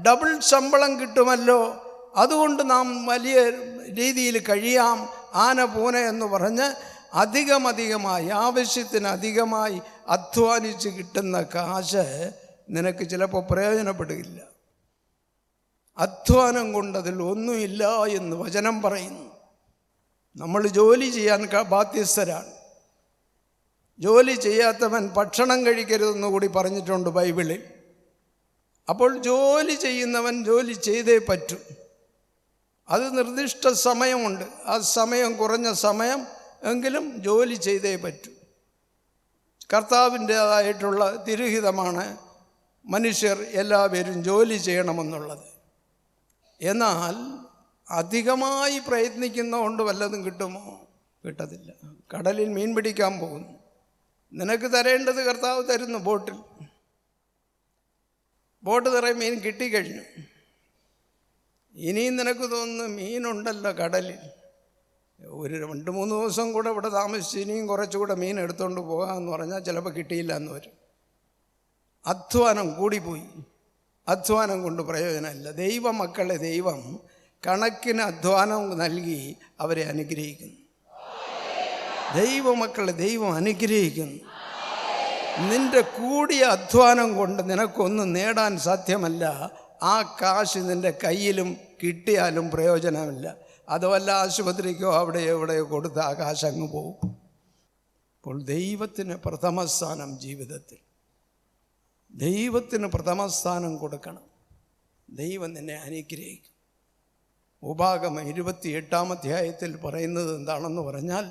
ഡബിൾ ശമ്പളം കിട്ടുമല്ലോ, അതുകൊണ്ട് നാം വലിയ രീതിയിൽ കഴിയാം, ആന പൂന എന്ന് പറഞ്ഞ് അധികമായി ആവശ്യത്തിനധികമായി അധ്വാനിച്ച് കിട്ടുന്ന കാശ് നിനക്ക് ചിലപ്പോൾ പ്രയോജനപ്പെടുകയില്ല. അധ്വാനം കൊണ്ടതിൽ ഒന്നുമില്ല എന്ന് വചനം പറയുന്നു. നമ്മൾ ജോലി ചെയ്യാൻ ബാധ്യസ്ഥരാണ്. ജോലി ചെയ്യാത്തവൻ ഭക്ഷണം കഴിക്കരുതെന്ന് കൂടി പറഞ്ഞിട്ടുണ്ട് ബൈബിളിൽ. അപ്പോൾ ജോലി ചെയ്യുന്നവൻ ജോലി ചെയ്തേ പറ്റൂ. അത് നിർദ്ദിഷ്ട സമയമുണ്ട്. ആ സമയം കുറഞ്ഞ സമയം എങ്കിലും ജോലി ചെയ്തേ പറ്റൂ. കർത്താവിൻ്റേതായിട്ടുള്ള തിരുഹിതമാണ് മനുഷ്യർ എല്ലാവരും ജോലി ചെയ്യണമെന്നുള്ളത്. എന്നാൽ അധികമായി പ്രയത്നിക്കുന്നതുകൊണ്ട് വല്ലതും കിട്ടുമോ? കിട്ടത്തില്ല. കടലിൽ മീൻ പിടിക്കാൻ പോകുന്നു, നിനക്ക് തരേണ്ടത് കർത്താവ് തരുന്നു. ബോട്ട് നിറയെ മീൻ കിട്ടിക്കഴിഞ്ഞു. ഇനിയും നിനക്ക് തോന്നുന്നു മീനുണ്ടല്ലോ കടലിൽ, ഒരു 2-3 ദിവസം കൂടെ ഇവിടെ താമസിച്ച് ഇനിയും കുറച്ചുകൂടെ മീൻ എടുത്തുകൊണ്ട് പോകാമെന്ന് പറഞ്ഞാൽ ചിലപ്പോൾ കിട്ടിയില്ല എന്ന് വരും. അധ്വാനം കൂടിപ്പോയി. അധ്വാനം കൊണ്ട് പ്രയോജനമില്ല. ദൈവമക്കളെ ദൈവം കണക്കിന് അധ്വാനം നൽകി അവരെ അനുഗ്രഹിക്കുന്നു. ദൈവമക്കളെ ദൈവം അനുഗ്രഹിക്കുന്നു. നിന്റെ കൂടിയ അധ്വാനം കൊണ്ട് നിനക്കൊന്നും നേടാൻ സാധ്യമല്ല. ആ കാശ് നിൻ്റെ കയ്യിലും കിട്ടിയാലും പ്രയോജനമില്ല. അതുമല്ല ആശുപത്രിക്കോ അവിടെയോ എവിടെയോ കൊടുത്ത് ആ കാശ് അങ്ങ് പോകും. അപ്പോൾ ദൈവത്തിന് പ്രഥമസ്ഥാനം ജീവിതത്തിൽ, ദൈവത്തിന് പ്രഥമസ്ഥാനം കൊടുക്കണം. ദൈവം നിന്നെ അനുഗ്രഹിക്കും. ഉപാഗമം 28-ാം അധ്യായത്തിൽ പറയുന്നത് എന്താണെന്ന് പറഞ്ഞാൽ,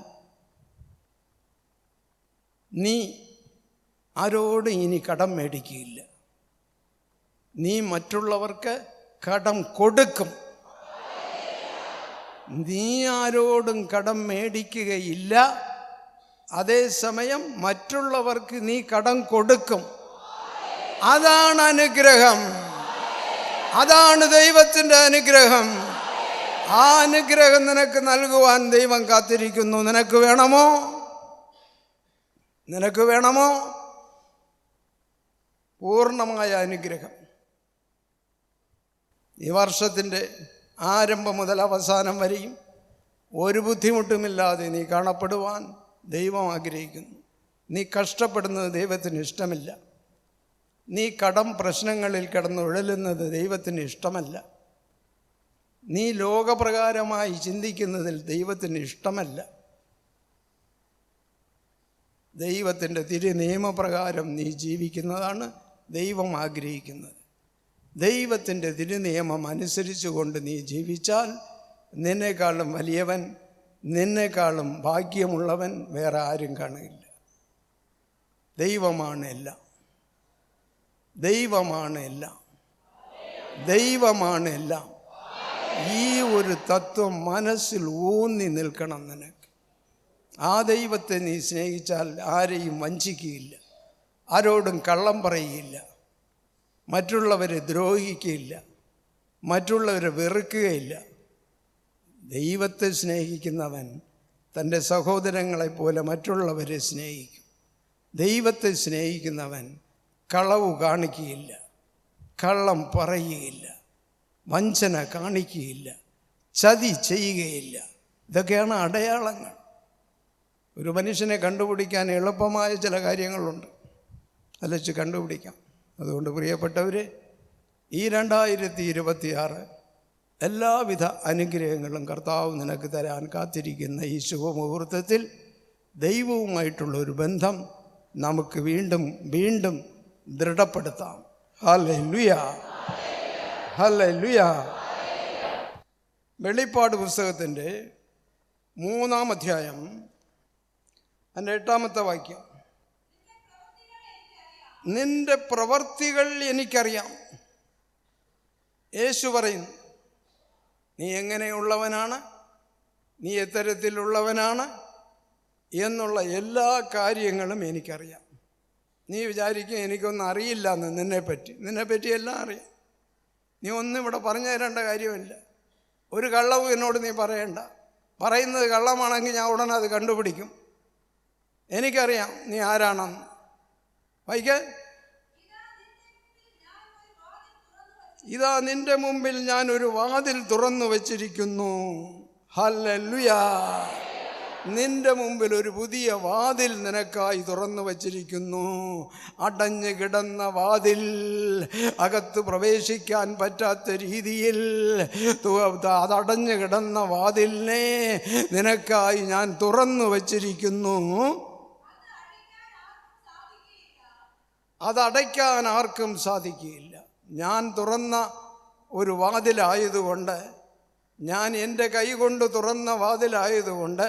നീ ആരോടും ഇനി കടം മേടിക്കുകയില്ല. നീ മറ്റുള്ളവർക്ക് കടം കൊടുക്കും. നീ ആരോടും കടം മേടിക്കുകയില്ല. അതേസമയം മറ്റുള്ളവർക്ക് നീ കടം കൊടുക്കും. അതാണ് അനുഗ്രഹം. അതാണ് ദൈവത്തിൻ്റെ അനുഗ്രഹം. ആ അനുഗ്രഹം നിനക്ക് നൽകുവാൻ ദൈവം കാത്തിരിക്കുന്നു. നിനക്ക് വേണമോ? നിനക്ക് വേണമോ? പൂർണ്ണമായ അനുഗ്രഹം ഈ വർഷത്തിൻ്റെ ആരംഭം മുതൽ അവസാനം വരെയും ഒരു ബുദ്ധിമുട്ടുമില്ലാതെ നീ കാണപ്പെടുവാൻ ദൈവം ആഗ്രഹിക്കുന്നു. നീ കഷ്ടപ്പെടുന്നത് ദൈവത്തിന് ഇഷ്ടമില്ല. നീ കടം പ്രശ്നങ്ങളിൽ കിടന്നുഴലുന്നത് ദൈവത്തിന് ഇഷ്ടമല്ല. നീ ലോകപ്രകാരമായി ചിന്തിക്കുന്നതിൽ ദൈവത്തിന് ഇഷ്ടമല്ല. ദൈവത്തിൻ്റെ തിരുനിയമപ്രകാരം നീ ജീവിക്കുന്നതാണ് ദൈവം ആഗ്രഹിക്കുന്നത്. ദൈവത്തിൻ്റെ തിരുനിയമം അനുസരിച്ചുകൊണ്ട് നീ ജീവിച്ചാൽ നിന്നെക്കാളും വലിയവൻ, നിന്നെക്കാളും ഭാഗ്യമുള്ളവൻ വേറെ ആരും കാണുകയില്ല. ദൈവമാണ് എല്ലാം. ദൈവമാണ് എല്ലാം. ദൈവമാണ് എല്ലാം. ഈ ഒരു തത്വം മനസ്സിൽ ഊന്നി നിൽക്കണം നിനക്ക്. ആ ദൈവത്തെ നീ സ്നേഹിച്ചാൽ ആരെയും വഞ്ചിക്കുകയില്ല, ആരോടും കള്ളം പറയുകയില്ല, മറ്റുള്ളവരെ ദ്രോഹിക്കുകയില്ല, മറ്റുള്ളവരെ വെറുക്കുകയില്ല. ദൈവത്തെ സ്നേഹിക്കുന്നവൻ തൻ്റെ സഹോദരങ്ങളെപ്പോലെ മറ്റുള്ളവരെ സ്നേഹിക്കും. ദൈവത്തെ സ്നേഹിക്കുന്നവൻ കളവ് കാണിക്കുകയില്ല, കള്ളം പറയുകയില്ല, വഞ്ചന കാണിക്കുകയില്ല, ചതി ചെയ്യുകയില്ല. ഇതൊക്കെയാണ് അടയാളങ്ങൾ. ഒരു മനുഷ്യനെ കണ്ടുപിടിക്കാൻ എളുപ്പമായ ചില കാര്യങ്ങളുണ്ട്, അത് വെച്ച് കണ്ടുപിടിക്കാം. അതുകൊണ്ട് പ്രിയപ്പെട്ടവരെ, ഈ 2026 എല്ലാവിധ അനുഗ്രഹങ്ങളും കർത്താവ് നിനക്ക് തരാൻ കാത്തിരിക്കുന്ന ഈ ശുഭമുഹൂർത്തത്തിൽ ദൈവവുമായിട്ടുള്ള ഒരു ബന്ധം നമുക്ക് വീണ്ടും വീണ്ടും ദൃഢപ്പെടുത്താം. Hallelujah, hallelujah. വെളിപ്പാട് പുസ്തകത്തിൻ്റെ 3-ാം അധ്യായം അതിൻ്റെ 8-ാമത്തെ വാക്യം. നിന്റെ പ്രവർത്തികൾ എനിക്കറിയാം. യേശു പറയുന്നു, നീ എങ്ങനെയുള്ളവനാണ്, നീ എത്തരത്തിലുള്ളവനാണ് എന്നുള്ള എല്ലാ കാര്യങ്ങളും എനിക്കറിയാം. നീ വിചാരിക്കും എനിക്കൊന്നും അറിയില്ല എന്ന്. നിന്നെപ്പറ്റി എല്ലാം അറിയാം. നീ ഒന്നും ഇവിടെ പറഞ്ഞു തരേണ്ട കാര്യമില്ല. ഒരു കള്ളവും എന്നോട് നീ പറയണ്ട. പറയുന്നത് കള്ളമാണെങ്കിൽ ഞാൻ ഉടനെ അത് കണ്ടുപിടിക്കും. എനിക്കറിയാം നീ ആരാണെന്ന്. വായിക്കാൻ, ഇതാ നിന്റെ മുമ്പിൽ ഞാൻ ഒരു വാതിൽ തുറന്നു വച്ചിരിക്കുന്നു. ഹല്ലേലൂയ. നിന്റെ മുമ്പിൽ ഒരു പുതിയ വാതിൽ നിനക്കായി തുറന്നു വച്ചിരിക്കുന്നു. അടഞ്ഞു കിടന്ന വാതിൽ, അകത്ത് പ്രവേശിക്കാൻ പറ്റാത്ത രീതിയിൽ അതടഞ്ഞു കിടന്ന വാതിലിനെ നിനക്കായി ഞാൻ തുറന്നു വച്ചിരിക്കുന്നു. അതടയ്ക്കാൻ ആർക്കും സാധിക്കുകയില്ല. ഞാൻ തുറന്ന ഒരു വാതിലായതുകൊണ്ട്, ഞാൻ എൻ്റെ കൈ കൊണ്ട് തുറന്ന വാതിലായതുകൊണ്ട്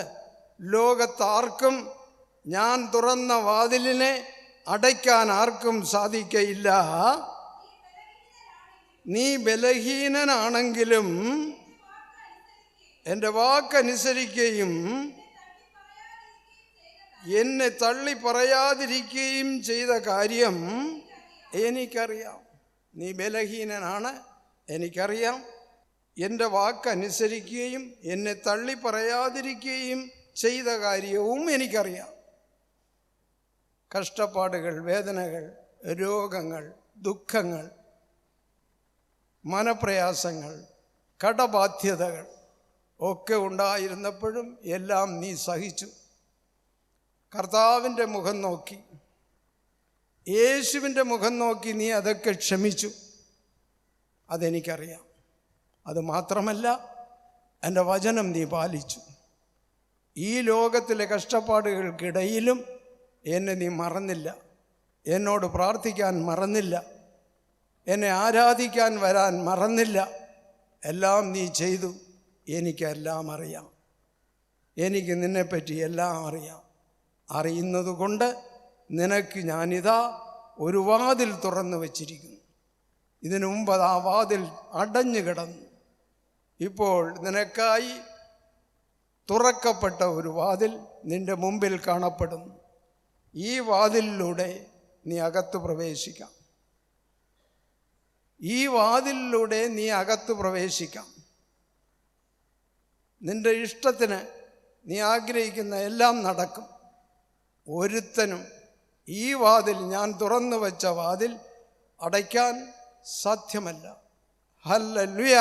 ലോകത്താർക്കും ഞാൻ തുറന്ന വാതിലിനെ അടയ്ക്കാൻ ആർക്കും സാധിക്കയില്ല. നീ ബലഹീനനാണെങ്കിലും എൻ്റെ വാക്കനുസരിക്കുകയും എന്നെ തള്ളി പറയാതിരിക്കുകയും ചെയ്ത കാര്യം എനിക്കറിയാം. നീ ബലഹീനനാണ്, എനിക്കറിയാം. എൻ്റെ വാക്കനുസരിക്കുകയും എന്നെ തള്ളി പറയാതിരിക്കുകയും ചെയ്ത കാര്യവും എനിക്കറിയാം. കഷ്ടപ്പാടുകൾ, വേദനകൾ, രോഗങ്ങൾ, ദുഃഖങ്ങൾ, മനപ്രയാസങ്ങൾ, കടബാധ്യതകൾ ഒക്കെ ഉണ്ടായിരുന്നപ്പോഴും എല്ലാം നീ സഹിച്ചു. കർത്താവിൻ്റെ മുഖം നോക്കി, യേശുവിൻ്റെ മുഖം നോക്കി നീ അതൊക്കെ ക്ഷമിച്ചു. അതെനിക്കറിയാം. അതുമാത്രമല്ല, എൻ്റെ വചനം നീ പാലിച്ചു. ഈ ലോകത്തിലെ കഷ്ടപ്പാടുകൾക്കിടയിലും എന്നെ നീ മറന്നില്ല. എന്നോട് പ്രാർത്ഥിക്കാൻ മറന്നില്ല. എന്നെ ആരാധിക്കാൻ വരാൻ മറന്നില്ല. എല്ലാം നീ ചെയ്തു. എനിക്കെല്ലാം അറിയാം. എനിക്ക് നിന്നെപ്പറ്റി എല്ലാം അറിയാം. അറിയുന്നത് കൊണ്ട് നിനക്ക് ഞാനിതാ ഒരു വാതിൽ തുറന്നു വച്ചിരിക്കുന്നു. ഇതിനു മുമ്പ് ആ വാതിൽ അടഞ്ഞു കിടന്നു. ഇപ്പോൾ നിനക്കായി തുറക്കപ്പെട്ട ഒരു വാതിൽ നിന്റെ മുമ്പിൽ കാണപ്പെടും. ഈ വാതിലിലൂടെ നീ അകത്ത് പ്രവേശിക്കാം. ഈ വാതിലിലൂടെ നീ അകത്ത് പ്രവേശിക്കാം. നിന്റെ ഇഷ്ടത്തിന് നീ ആഗ്രഹിക്കുന്ന എല്ലാം നടക്കും. ഒരുത്തനും ഈ വാതിൽ, ഞാൻ തുറന്നു വച്ച വാതിൽ അടയ്ക്കാൻ സാധ്യമല്ല. Hallelujah,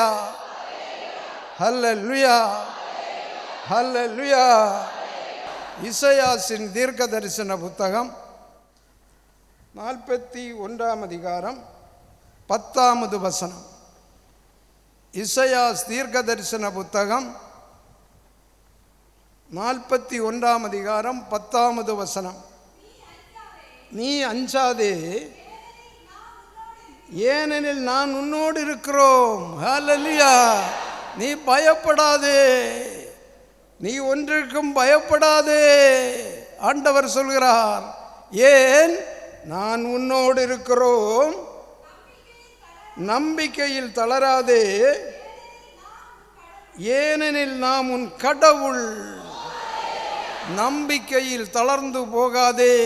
hallelujah, hallelujah. ഇസയാസിൻ ദീർഘദർശന പുസ്തകം 41 അധികാരം 10 വചനം. ഇസയാസ് ദീർഘദർശന പുസ്തകം 41 അധികാരം 10 വചനം. நீ அஞ்சாதே, ஏனெனில் நான் உன்னோடு இருக்கிறோம். ஹல்லேலூயா. நீ பயப்படாதே, நீ ஒன்றிற்கும் பயப்படாதே. ஆண்டவர் சொல்கிறார், ஏன்? நான் உன்னோடு இருக்கிறோம். நம்பிக்கையில் தளராதே, ஏனெனில் நாம் உன் கடவுள். நம்பிக்கையில் தளர்ந்து போகாதே,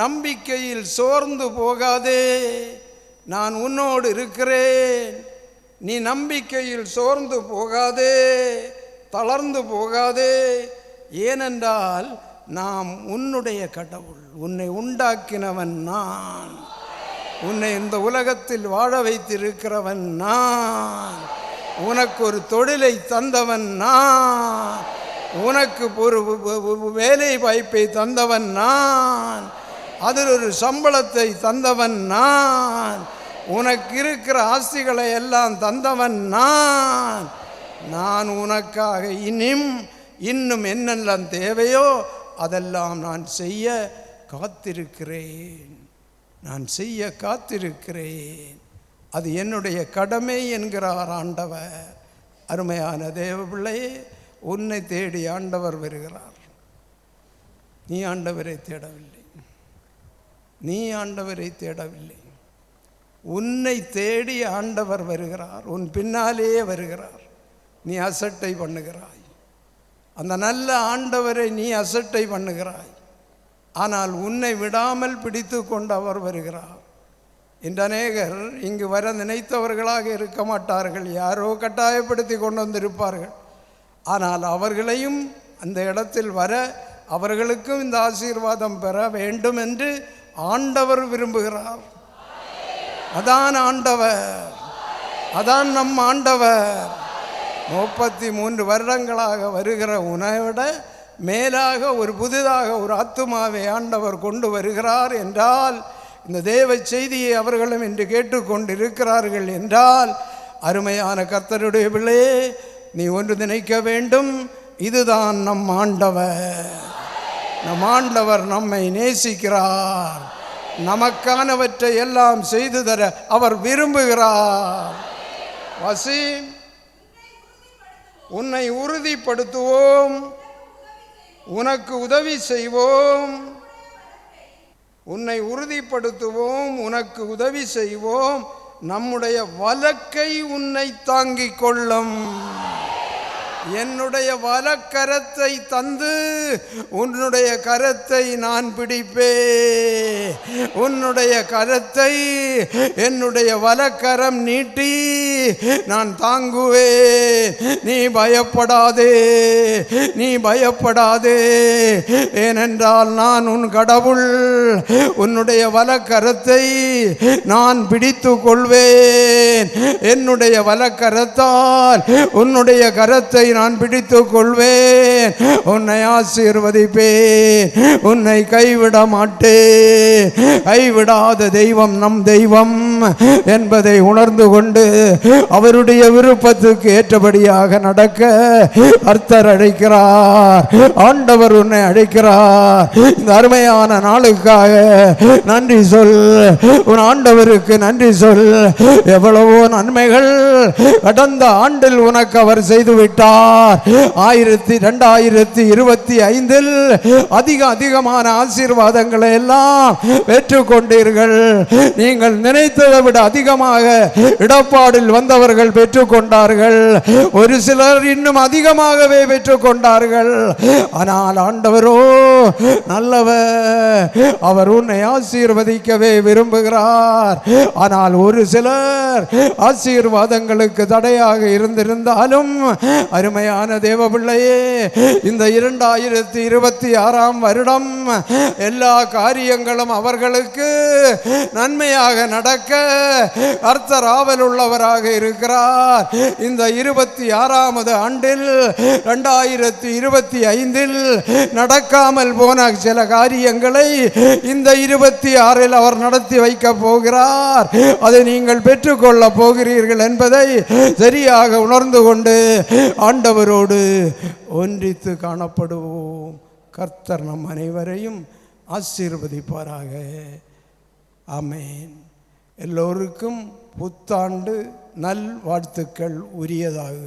நம்பிக்கையில் சோர்ந்து போகாதே. நான் உன்னோடு இருக்கிறேன். நீ நம்பிக்கையில் சோர்ந்து போகாதே, தளர்ந்து போகாதே. ஏனென்றால் நாம் உன்னுடைய கடவுள். உன்னை உண்டாக்கினவன் நான். உன்னை இந்த உலகத்தில் வாழ வைத்திருக்கிறவன் நான். உனக்கு ஒரு தொழிலை தந்தவன் நான். உனக்கு ஒரு வேலை வாய்ப்பை தந்தவன் நான். அதில் ஒரு சம்பளத்தை தந்தவன் நான். உனக்கு இருக்கிற ஆஸ்திகளை எல்லாம் தந்தவன் நான். நான் உனக்காக இன்னும் என்னெல்லாம் தேவையோ அதெல்லாம் நான் செய்ய காத்திருக்கிறேன். நான் செய்ய காத்திருக்கிறேன். அது என்னுடைய கடமை என்கிறார் ஆண்டவர். அருமையான தேவ பிள்ளையே, உன்னை தேடி ஆண்டவர் வருகிறார். நீ ஆண்டவரை தேடவில்லை, நீ ஆண்டவரை தேடவில்லை. உன்னை தேடி ஆண்டவர் வருகிறார். உன் பின்னாலேயே வருகிறார். நீ அசட்டை பண்ணுகிறாய். அந்த நல்ல ஆண்டவரை நீ அசட்டை பண்ணுகிறாய். ஆனால் உன்னை விடாமல் பிடித்து கொண்டு அவர் வருகிறார். இன்று அநேகர் இங்கு வர நினைத்தவர்களாக இருக்க மாட்டார்கள். யாரோ கட்டாயப்படுத்தி கொண்டு வந்திருப்பார்கள். ஆனால் அவர்களையும் அந்த இடத்தில் வர, அவர்களுக்கும் இந்த ஆசீர்வாதம் பெற வேண்டும் என்று ஆண்டவர் விரும்புகிறார். அதான் ஆண்டவர், அதான் நம் ஆண்டவர். 33 வருடங்களாக வருகிற உன்னை விட மேலாக ஒரு புதிதாக ஒரு ஆத்துமாவை ஆண்டவர் கொண்டு வருகிறார் என்றால், இந்த தேவ செய்தியை அவர்களும் இன்று கேட்டுக்கொண்டிருக்கிறார்கள் என்றால், அருமையான கர்த்தருடைய பிள்ளையே, நீ ஒன்று நினைக்க வேண்டும், இதுதான் நம் ஆண்டவர். நம் ஆண்டவர் நம்மை நேசிக்கிறார். நமக்கானவற்றை எல்லாம் செய்து தர அவர் விரும்புகிறார். வசீம், உன்னை உறுதிப்படுத்துவோம், உனக்கு உதவி செய்வோம். உன்னை உறுதிப்படுத்துவோம், உனக்கு உதவி செய்வோம். நம்முடைய வலக்கை உன்னை தாங்கிக் கொள்ளும். என்னுடைய வலக்கரத்தை தந்து உன்னுடைய கரத்தை நான் பிடிப்பேன். உன்னுடைய கரத்தை என்னுடைய வலக்கரம் நீட்டி நான் தாங்குவேன். நீ பயப்படாதே, நீ பயப்படாதே. ஏனென்றால் நான் உன் கடவுள். உன்னுடைய வலக்கரத்தை நான் பிடித்து கொள்வேன். என்னுடைய வலக்கரத்தால் உன்னுடைய கரத்தை நான் பிடித்துக் கொள்வேன். உன்னை ஆசீர்வதிப்பேன், உன்னை கைவிட மாட்டேன். கைவிடாத தெய்வம் நம் தெய்வம் என்பதை உணர்ந்து கொண்டு அவருடைய விருப்பத்துக்கு ஏற்றபடியாக நடக்க கர்த்தர் அழைக்கிறார். ஆண்டவர் உன்னை அழைக்கிறார். இந்த அருமையான நாளுக்காக நன்றி சொல். உன் ஆண்டவருக்கு நன்றி சொல். எவ்வளவோ நன்மைகள் கடந்த ஆண்டில் உனக்கு அவர் செய்து விட்டார். வருகிறார். 2025 அதிகமான ஆசீர்வாதங்களை எல்லாம் பெற்றுக்கொண்டீர்கள். நீங்கள் நினைத்ததை விட அதிகமாக இடப்பாடில் வந்தவர்கள் பெற்றுக்கொண்டார்கள். ஒரு சிலர் இன்னும் அதிகமாகவே பெற்றுக்கொண்டார்கள். ஆனால் ஆண்டவரோ நல்லவர், அவர் உன்னை ஆசீர்வதிக்கவே விரும்புகிறார். ஆனால் ஒரு சிலர் ஆசீர்வாதங்களுக்கு தடையாக இருந்திருந்தாலும் அருமையான தேவ பிள்ளையே, இந்த 2026 வருடம் எல்லா காரியங்களும் அவர்களுக்கு நன்மையாக நடக்க கர்த்தர் ஆவல் உள்ளவராக இருக்கிறார். இந்த 26வது ஆண்டில் 2025 நடக்காமல் போன சில காரியங்களை இந்த 26 அவர் நடத்தி வைக்க போகிறார். அதை நீங்கள் பெற்றுக்கொள்ள போகிறீர்கள் என்பதை சரியாக உணர்ந்து கொண்டு ஆண்டவரோடு ஒன்றித்து காணப்படுவோம். கர்த்தர் நம் அனைவரையும் ஆசீர்வதிப்பாராக. ஆமென். எல்லோருக்கும் புத்தாண்டு நல் வாழ்த்துக்கள் உரியதாக.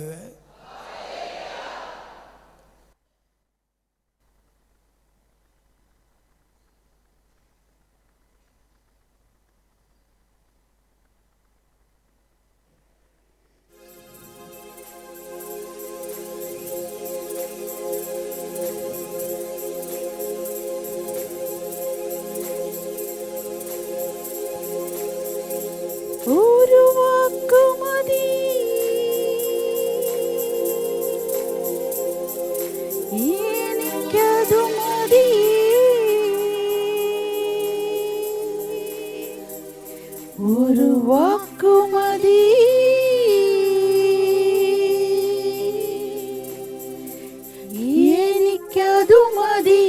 ഒരു വാക്കുമതി എനിക്കതു മതി, ഒരു വാക്കുമതി എനിക്കതു മതി.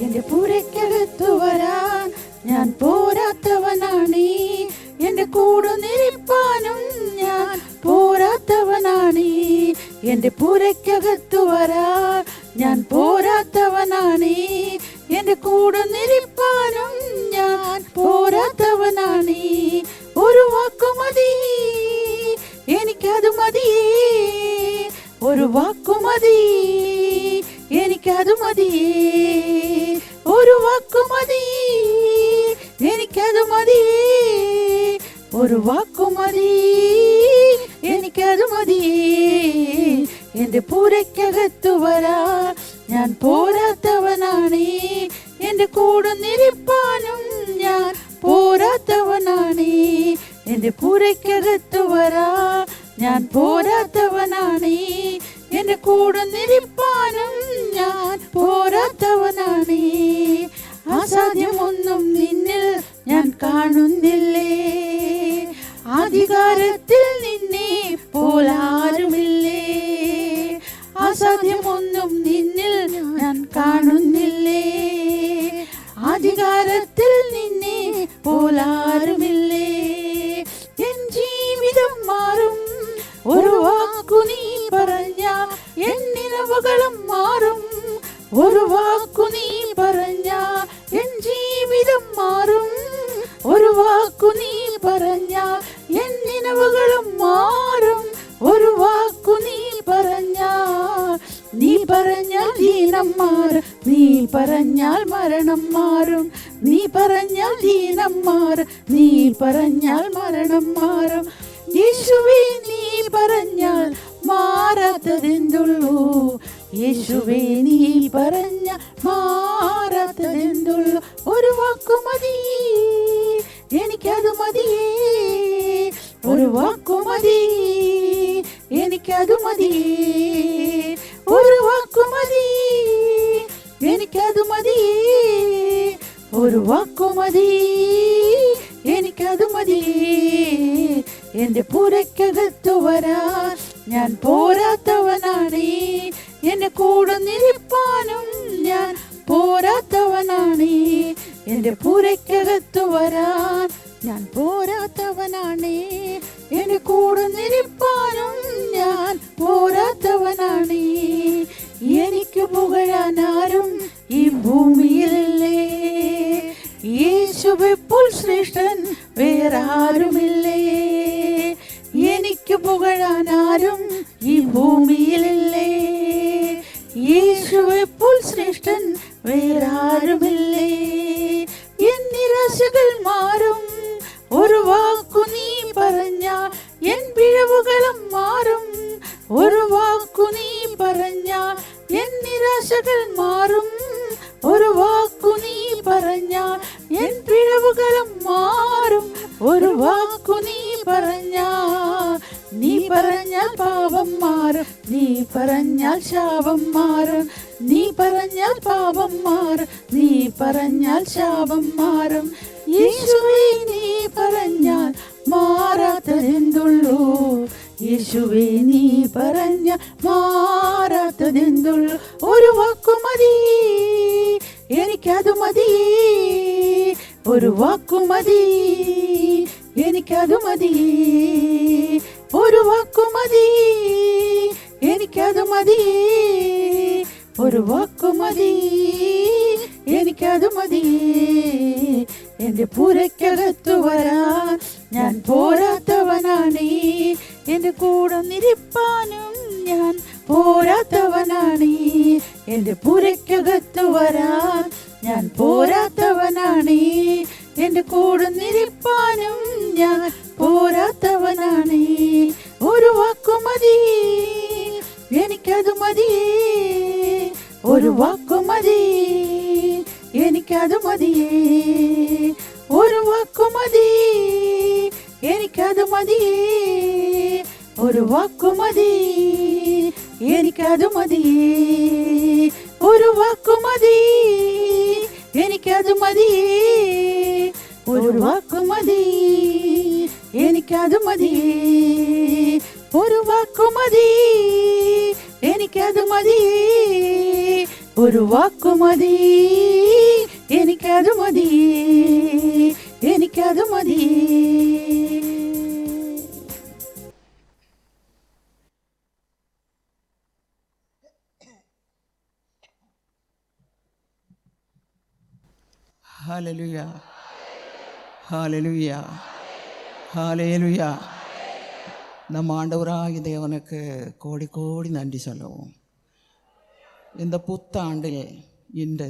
എന്റെ പുരയ്ക്കകത്തു വരാൻ ഞാൻ പോരാത്തവനാണീ, എന്റെ കൂടെ നിരപ്പാനും ഞാൻ പോരാത്തവനാണീ. എന്റെ പുരയ്ക്കകത്തു വരാൻ ഞാൻ പോരാത്തവനാണീ, എന്റെ കൂടെ നിരപ്പാനും ഞാൻ പോരാത്തവനാണീ. ഒരു വാക്കുമതി എനിക്കതു മതിയേ, ഒരു വാക്കുമതി എനിക്കതു മതിയേ, ഒരു വാക്കുമതി എനിക്കതു മതിയേ, ഒരു വാക്കുമതി എനിക്കതു മതിയേ. എന്റെ പുരയ്ക്കകത്തു വരാൻ ഞാൻ പോരാത്തവനാണീ, എന്റെ കൂടെ നിരപ്പാനും ഞാൻ പോരാത്തവനാണീ. എന്റെ പുരയ്ക്കകത്തു വരാൻ ഞാൻ പോരാത്തവനാണീ, എന്റെ കൂടെ നിരപ്പാനും ഞാൻ പോരാത്തവനാണീ. അസാധ്യമൊന്നും നിന്നിൽ ഞാൻ കാണുന്നില്ലേ, അധികാരത്തിൽ നിന്നെ പോലാരുമില്ലേ. അസാധ്യമൊന്നും നിന്നിൽ ഞാൻ കാണുന്നില്ലേ, അധികാരത്തിൽ നിന്നെ പോലാരുമില്ലേ. എൻ ജീവിതം മാറും ഒരു വാക്കു നീ പറഞ്ഞ, എൻ നിലവുകളും മാറും ഒരു വാക്കു നീ പറഞ്ഞ. എൻ ജീവിതം മാറും ഒരു വാക്കു നീ പറഞ്ഞ, എൻ നിലവുകളും മാറും ഒരു വാക്കു നീ പറഞ്ഞ. നീ പറഞ്ഞാൽ ദീനം മാറും, നീ പറഞ്ഞാൽ മരണം മാറും. നീ പറഞ്ഞാൽ ദീനം മാറും, നീ പറഞ്ഞാൽ മരണം മാറും. യേശുവേ നീ പറഞ്ഞാൽ മാറാത്തതെന്തുള്ളൂ, യേശുവേ നീ പറഞ്ഞാൽ മാറാത്തതെന്തുള്ളൂ. ഒരു വാക്കുമതി എനിക്കതു മതിയേ, ഒരു വാക്കുമതി എനിക്കതു മതിയേ, ഒരു വാക്കുമതി എനിക്കതു മതിയേ, ഒരു വാക്കുമതി എനിക്കതു മതിയേ. എന്റെ പുരയ്ക്കകത്തു വരാൻ ഞാൻ പോരാത്തവനാണീ, എന്നെ കൂടെ നിരപ്പാനും ഞാൻ പോരാത്തവനാണീ. എന്റെ പുരയ്ക്കകത്തു വരാൻ ഞാൻ പോരാത്തവനാണീ, എന്നെ കൂടെ നിരപ്പാനും ഞാൻ പോരാത്തവനാണീ. എനിക്ക് പുകഴാൻ ആരും ഈ ഭൂമിയിലല്ലേ, യേശുവെ വേറാരുമില്ലേ. എനിക്ക് പുകഴാൻ ആരും ഈ ഭൂമിയിലില്ലേ. യേശുവെ പോൽ ശ്രേഷ്ഠൻ വേറാരുമില്ലേ. എൻ നിരാശകൾ മാറും ഒരു വാക്കു നീ പറഞ്ഞാൽ, എൻ പിഴവുകളും മാറും ഒരു വാക്കു നീ പറഞ്ഞാൽ. എൻ നിരാശകൾ മാറും ഒരു വാക്കു നീ പറഞ്ഞാൽ, എൻ പിഴവുകളും മാറും ഒരു വാക്കു നീ പറഞ്ഞാൽ. നീ പറഞ്ഞാൽ പാപം മാറും, നീ പറഞ്ഞാൽ ശാപം മാറും. നീ പറഞ്ഞാൽ പാപം മാറും, നീ പറഞ്ഞാൽ ശാപം മാറും. യേശുവേ നീ പറഞ്ഞാൽ മാറാത്തതെന്തുള്ളൂ. യേശുവേ നീ പറഞ്ഞാൽ മാറാത്തതെന്തുള്ളൂ. ഒരു വാക്കു മതി, എനിക്കത് മതി. ഒരു വാക്കു മതി, എനിക്കത് മതി. ഒരു വാക്കു മതി, എനിക്കത് മതി. ഒരു വാക്കു മതി, എനിക്കത് മതി. എൻ്റെ പുരയ്ക്കകത്തു വരാൻ ഞാൻ പോരാത്തവനാണീ. എൻ്റെ കൂടെ നിരിപ്പാനും ഞാൻ പോരാത്തവനാണീ. എൻ്റെ പുരയ്ക്കകത്തു വരാൻ ഞാൻ പോരാത്തവനാണീ. എൻ്റെ കൂടെ നിരിപ്പാനും ഞാൻ പോരാത്തവനാണീ. ഒരു വാക്കു മതി, എനിക്കത് മതി. ഒരു വാക്കു മതി, എനിക്കത് മതി. ഒരു വാക്കു മതി, എനിക്കത് മതി. ഒരു വാക്കു മതി, എനിക്കത് മതി. ഒരു വാക്കു മതി, എനിക്കത് മതി. ഒരു വാക്കു മതി, എനിക്കത് മതി. ഒരു വാക്കു മതി, എനിക്കത് മതി. ഒരു വാക്കു മതി, എനിക്കത് മതി. എനിക്കത് മതി. ஹalleluya, ஹalleluya, ஹalleluya. நம் ஆண்டவராகிய தேவனுக்கு கோடி கோடி நன்றி சொல்லுவோம். இந்த புத்தாண்டில் இன்று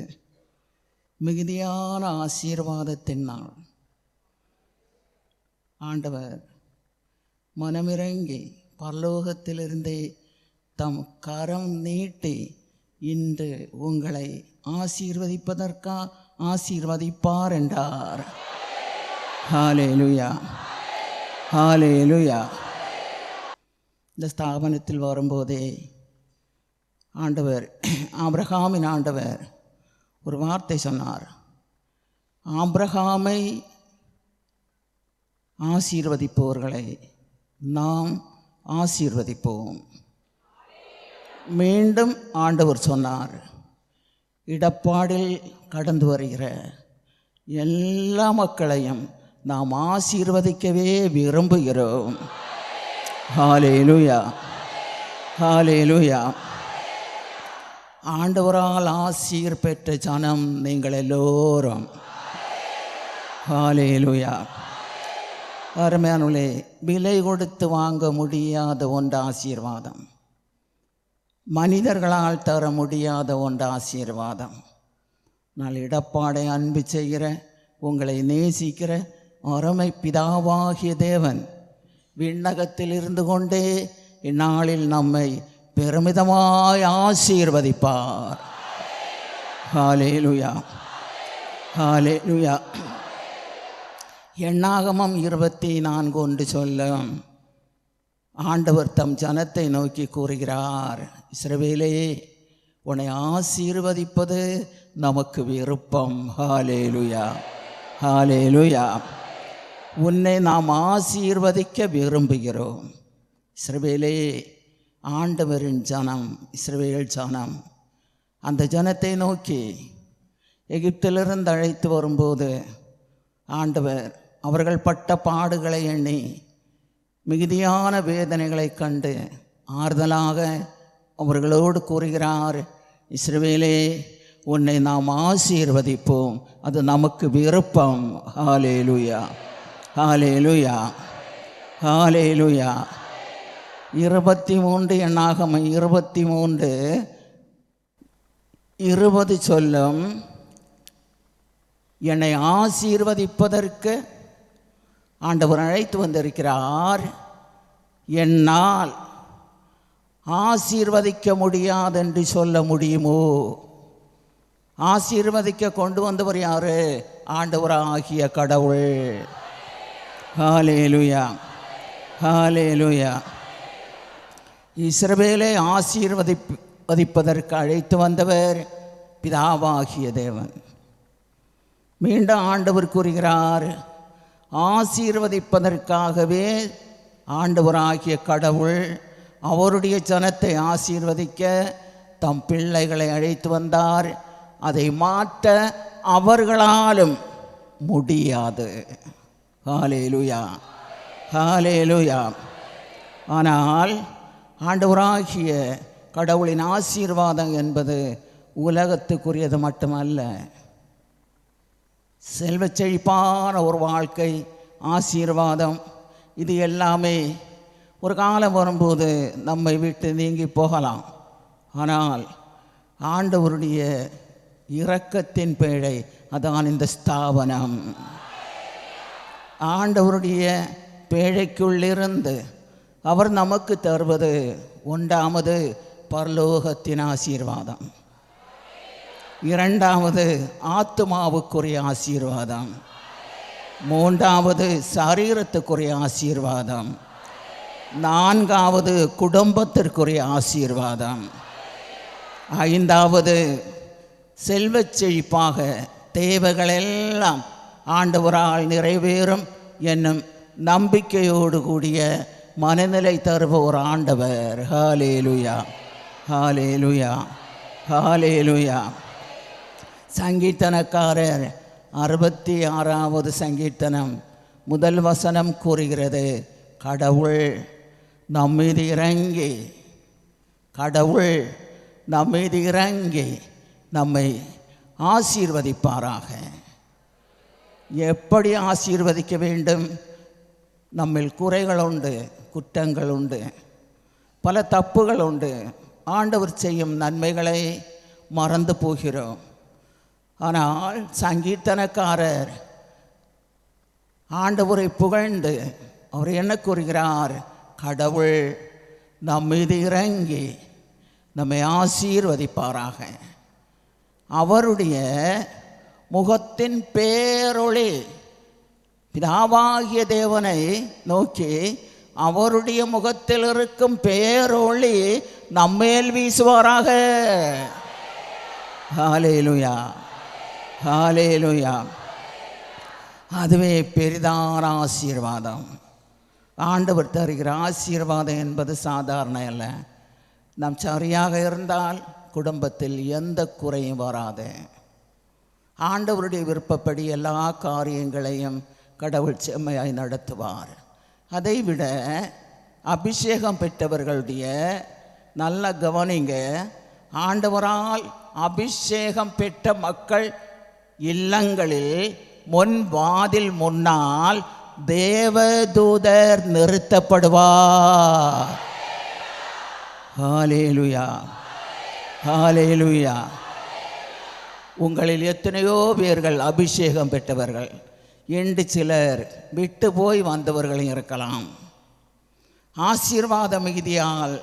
மிகுதியான ஆசீர்வாதத்தின் நாள். ஆண்டவர் மனமிறங்கி பரலோகத்திலிருந்தே தம் கரம் நீட்டி இன்று உங்களை ஆசீர்வதிப்பார் என்றார். ஹalleluya, ஹalleluya. இந்த ஸ்தாபனத்தில் வரும்போதே ஆண்டவர், ஆபிரகாமின் ஆண்டவர் ஒரு வார்த்தை சொன்னார். ஆபிரகாமை ஆசீர்வதிப்பவர்களை நாம் ஆசீர்வதிப்போம். மீண்டும் ஆண்டவர் சொன்னார், இடப்பாடில் கடந்து வருகிற எல்லா மக்களையும் நாம் ஆசீர்வதிக்கவே விரும்புகிறோம். ஹalleluya, ஹalleluya. ஆண்டவரால் ஆசீர் பெற்ற ஜனம் நீங்கள் எல்லோரும். ஹalleluya. அருமையானவர்களே, விலை கொடுத்து வாங்க முடியாத ஒன்று ஆசீர்வாதம். மனிதர்களால் தர முடியாத ஒன்று ஆசீர்வாதம். நான் இடப்பாடை அன்பு செய்கிற, உங்களை நேசிக்கிற அருமை பிதாவாகிய தேவன் விண்ணகத்தில் இருந்து கொண்டே இந்நாளில் நம்மை பெருமிதமாய் ஆசீர்வதிப்பார். ஹalleluya, ஹalleluya. எண்ணாகமம் 24 சொல்லும். ஆண்டவர் தம் ஜனத்தை நோக்கி கூறுகிறார், இஸ்ரவேலே, உன்னை ஆசீர்வதிப்பது நமக்கு விருப்பம். ஹalleluya, ஹalleluya. உன்னை நாம் ஆசீர்வதிக்க விரும்புகிறோம். இஸ்ரவேலே, ஆண்டவரின் ஜனம், இஸ்ரவேல் ஜனம். அந்த ஜனத்தை நோக்கி எகிப்திலிருந்து அழைத்து வரும்போது ஆண்டவர் அவர்கள் பட்ட பாடுகளை எண்ணி மிகுதியான வேதனைகளை கண்டு ஆறுதலாக அவர்களோடு கூறுகிறார், இஸ்ரவேலே, உன்னை நாம் ஆசீர்வதிப்போம், அது நமக்கு விருப்பம். ஹalleluya, ஹalleluya, ஹalleluya. 23 எண்ணாகமம் 23:20 சொல்லும், என்னை ஆசீர்வதிப்பதற்கு ஆண்டவர் அழைத்து வந்திருக்கிறார். என்னால் ஆசீர்வதிக்க முடியாதென்று சொல்ல முடியுமோ? ஆசீர்வதிக்க கொண்டு வந்தவர் யாரு? ஆண்டவராகிய கடவுள். ஹalleluya, ஹalleluya. இஸ்ரவேலை ஆசீர்வதிப்பதற்கு அழைத்து வந்தவர் பிதாவாகிய தேவன். மீண்டும் ஆண்டவர் கூறுகிறார், ஆசீர்வதிப்பதற்காகவே ஆண்டவராகிய கடவுள் அவருடைய ஜனத்தை ஆசீர்வதிக்க தம் பிள்ளைகளை அழைத்து வந்தார். அதை மாற்ற அவர்களாலும் முடியாது. ஹalleluya, ஹalleluya. ஆனால் ஆண்டவராகிய கடவுளின் ஆசீர்வாதம் என்பது உலகத்துக்குரியது மட்டுமல்ல. செல்வச் செழிப்பான ஒரு வாழ்க்கை, ஆசீர்வாதம், இது எல்லாமே ஒரு காலம் வரும்போது நம்மை விட்டு நீங்கி போகலாம். ஆனால் ஆண்டவருடைய இரக்கத்தின் பேழை, அதான் இந்த ஸ்தாபனம். ஆண்டவருடைய பேழைக்குள்ளிருந்து அவர் நமக்கு தருவது ஒன்றாவது பரலோகத்தின் ஆசீர்வாதம், இரண்டாவது ஆத்துமாவுக்குரிய ஆசீர்வாதம், மூன்றாவது சரீரத்துக்குரிய ஆசீர்வாதம், நான்காவது குடும்பத்திற்குரிய ஆசீர்வாதம், ஐந்தாவது செல்வச் செழிப்பாக தேவைகளெல்லாம் ஆண்டவரால் நிறைவேறும் என்னும் நம்பிக்கையோடு கூடிய மனநிலை தருபவர் ஆண்டவர். ஹalleluya, ஹalleluya, ஹalleluya. சங்கீர்த்தனக்காரர் 66வது சங்கீர்த்தனம் 1 வசனம் கூறுகிறது, கடவுள் நம்மீது இறங்கி, கடவுள் நம்மீது இறங்கி நம்மை ஆசீர்வதிப்பாராக. எப்படி ஆசீர்வதிக்க வேண்டும்? நம்மில் குறைகள் உண்டு, குற்றங்கள் உண்டு, பல தப்புகள் உண்டு. ஆண்டவர் செய்யும் நன்மைகளை மறந்து போகிறோம். ஆனால் சங்கீர்த்தனக்காரர் ஆண்டவரை புகழ்ந்து அவர் என்ன கூறுகிறார்? கடவுள் நம்மீது இறங்கி நம்மை ஆசீர்வதிப்பாராக. அவருடைய முகத்தின் பேரொளி, பிதாவாகிய தேவனை நோக்கி அவருடைய முகத்தில் இருக்கும் பேரொளி நம்மேல் வீசுவாராக. ஹalleluya, ஹalleluya. அதுவே பெரிதான ஆசீர்வாதம். ஆண்டவர் தருகிற ஆசீர்வாதம் என்பது சாதாரண அல்ல. நாம் சரியாக இருந்தால் குடும்பத்தில் எந்த குறையும் வராது. ஆண்டவருடைய விருப்பப்படி எல்லா காரியங்களையும் கடவுள் செம்மையாய் நடத்துவார். அதைவிட அபிஷேகம் பெற்றவர்களுடைய, நல்ல கவனிங்க, ஆண்டவரால் அபிஷேகம் பெற்ற மக்கள் இல்லங்களில் முன் வாதில் முன்னால் தேவதூதர் நிறுத்தப்படுவார். ஹalleluya, ஹalleluya. உங்களில் எத்தனையோ பேர்கள் அபிஷேகம் பெற்றவர்கள், என்று சிலர் விட்டு போய் வந்தவர்களும் இருக்கலாம். ஆசீர்வாத மிகுதியால்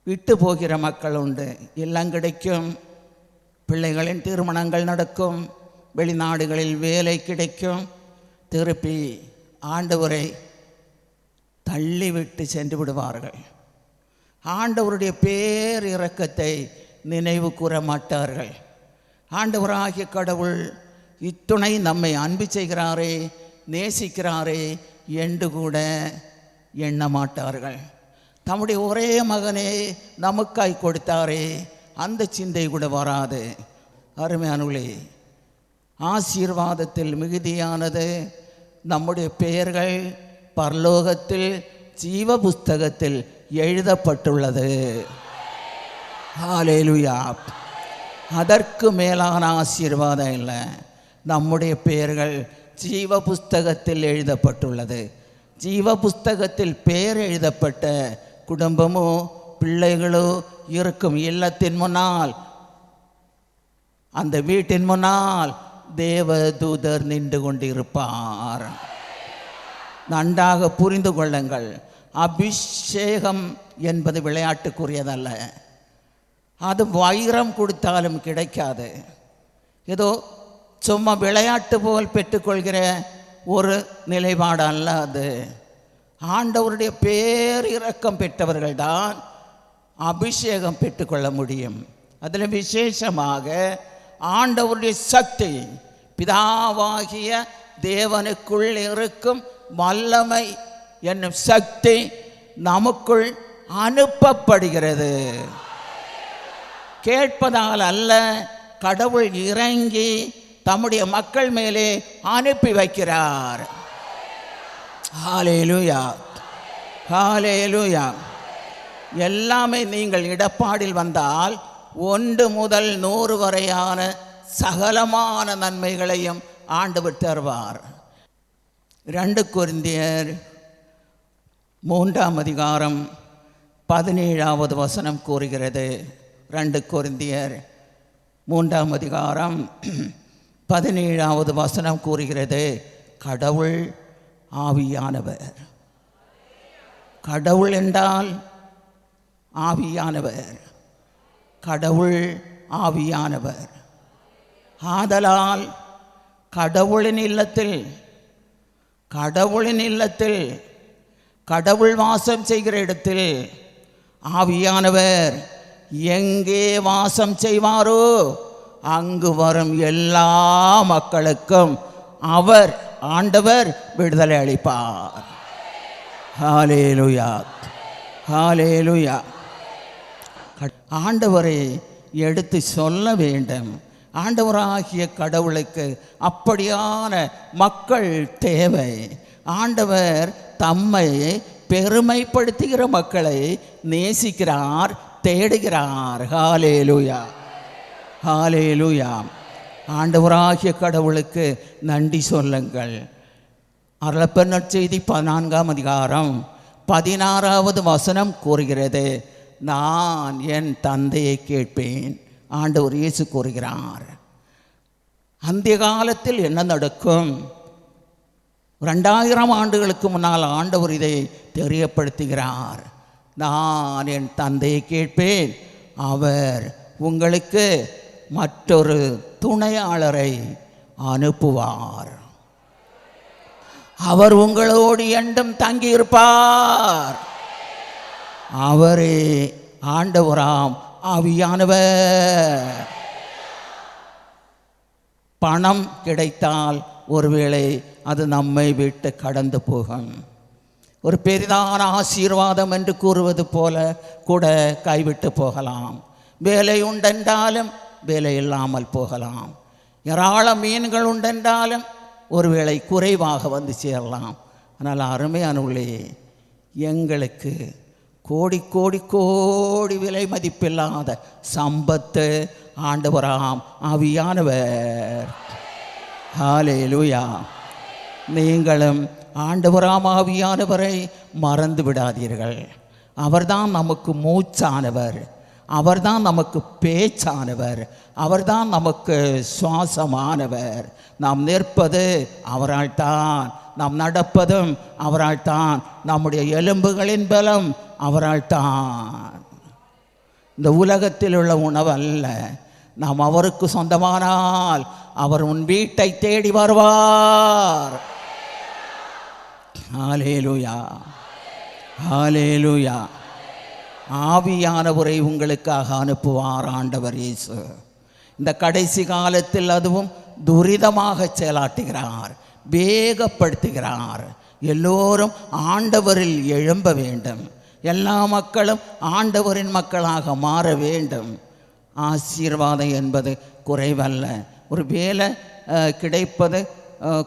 விட்டு போகிற மக்கள் உண்டு. எல்லாம் கிடைக்கும், பிள்ளைகளின் திருமணங்கள் நடக்கும், வெளிநாடுகளில் வேலை கிடைக்கும், திருப்பி ஆண்டவரை தள்ளிவிட்டு சென்று விடுவார்கள். ஆண்டவருடைய பேரிரக்கத்தை நினைவு கூற மாட்டார்கள். ஆண்டவராகிய கடவுள் இத்துணை நம்மை அன்பு செய்கிறாரே, நேசிக்கிறாரே என்று கூட எண்ண மாட்டார்கள். தம்முடைய ஒரே மகனே நமக்காய் கொடுத்தாரே, அந்த சிந்தை கூட வராது. அருமையானவர்களே, ஆசீர்வாதத்தில் மிகுதியானது நம்முடைய பெயர்கள் பரலோகத்தில் ஜீவ புஸ்தகத்தில் எழுதப்பட்டுள்ளது. ஹalleluya. அதற்கு மேலான ஆசீர்வாதம் இல்லை. நம்முடைய பெயர்கள் ஜீவ புஸ்தகத்தில் எழுதப்பட்டுள்ளது. ஜீவ புஸ்தகத்தில் பெயர் எழுதப்பட்ட குடும்பமோ பிள்ளைகளோ இருக்கும் இல்லத்தின் முன்னால், அந்த வீட்டின் முன்னால் தேவதூதர் நின்று கொண்டிருப்பார். நன்றாக புரிந்து கொள்ளுங்கள், அபிஷேகம் என்பது விளையாட்டுக்குரியதல்ல. அது வைரம் கொடுத்தாலும் கிடைக்காது. ஏதோ சும்மா விளையாட்டு போல் பெற்றுக்கொள்கிற ஒரு நிலைப்பாடு அல்ல அது. ஆண்டவருடைய பேரிரக்கம் பெற்றவர்கள்தான் அபிஷேகம் பெற்றுக்கொள்ள முடியும். அதில் விசேஷமாக ஆண்டவருடைய சக்தி, பிதாவாகிய தேவனுக்குள் இருக்கும் வல்லமை என்னும் சக்தி நமக்குள் அனுப்பப்படுகிறது. கேட்பதால் அல்ல, கடவுள் இறங்கி தம்முடைய மக்கள் மேலே அனுப்பி வைக்கிறார். ஹல்லேலூயா, ஹல்லேலூயா. எல்லாமே நீங்கள் இடப்பாடில் வந்தால் 1 முதல் 100 வரையான சகலமான நன்மைகளையும் ஆண்டவர் தருவார். 2 கொரிந்தியர் 3ஆம் அதிகாரம் 17வது வசனம் கூறுகிறது. 2 கொரிந்தியர் 3ஆம் அதிகாரம் 17வது வசனம் கூறுகிறது, கடவுள் ஆவியானவர். கடவுள் என்றால் ஆவியானவர். கடவுள் ஆவியானவர். ஆதலால் கடவுளின் இல்லத்தில் கடவுள் வாசம் செய்கிற இடத்தில் ஆவியானவர் எங்கே வாசம் செய்வாரோ அங்கு வரும் எல்லா மக்களுக்கும் அவர் ஆண்டவர் விடுதலை அளிப்பார். ஹல்லேலூயா, ஹல்லேலூயா. ஆண்டவரை எடுத்து சொல்ல வேண்டும். ஆண்டவராகிய கடவுளுக்கு அப்படியான மக்கள் தேவை. ஆண்டவர் தம்மை பெருமைப்படுத்துகிற மக்களை நேசிக்கிறார், தேடுகிறார். ஹல்லேலூயா, ஹல்லேலூயா. ஆண்டவராகிய கடவுளுக்கு நன்றி சொல்லுங்கள். அருளப்பர் நற்செய்தி 14ஆம் அதிகாரம் 16வது வசனம் கூறுகிறது, நான் என் தந்தையை கேட்பேன். ஆண்டவர் இயேசு கூறுகிறார். அந்திய காலத்தில் என்ன நடக்கும்? 2000 ஆண்டுகளுக்கு முன்னால் ஆண்டவர் இதை தெரியப்படுத்துகிறார். நான் என் தந்தையை கேட்பேன், அவர் உங்களுக்கு மற்றொரு துணையாளரை அனுப்புவார். அவர் உங்களோடு என்றும் தங்கியிருப்பார். அவரே ஆண்டவராம் ஆவியானவர். பணம் கிடைத்தால் ஒருவேளை அது நம்மை விட்டு கடந்து போகும். ஒரு பெரிதான ஆசீர்வாதம் என்று கூறுவது போல கூட கைவிட்டு போகலாம். வேலை உண்டென்றாலும் வேலை இல்லாமல் போகலாம். ஏராளம் மீன்கள் உண்டென்றாலும் ஒருவேளை குறைவாக வந்து சேரலாம். ஆனால் அருமையானவர்களே, எங்களுக்கு கோடி கோடி கோடி விலை மதிப்பில்லாத சம்பத்து ஆண்டவராம் ஆவியானவர். ஹல்லேலூயா. நீங்களும் ஆண்டவராம் ஆவியானவரை மறந்து விடாதீர்கள். அவர்தான் நமக்கு மூச்சானவர், அவர்தான் நமக்கு பேச்சானவர், அவர்தான் நமக்கு சுவாசமானவர். நாம் நிற்பது அவரால் தான், நாம் நடப்பதும் அவரால் தான், நம்முடைய எலும்புகளின் பலம் அவரால் தான். இந்த உலகத்தில் உள்ள உணவு அல்ல. நாம் அவருக்கு சொந்தமானால் அவர் உன் வீட்டை தேடி வருவார். ஹல்லேலூயா, ஹல்லேலூயா. ஆவியானவரை உங்களுக்காக அனுப்புவார் ஆண்டவர் இயேசு. இந்த கடைசி காலத்தில் அதுவும் துரிதமாக செயலாட்டுகிறார், வேகப்படுத்துகிறார். எல்லோரும் ஆண்டவரில் எழும்ப வேண்டும். எல்லா மக்களும் ஆண்டவரின் மக்களாக மாற வேண்டும். ஆசீர்வாதம் என்பது குறைவல்ல. ஒரு வேலை கிடைப்பது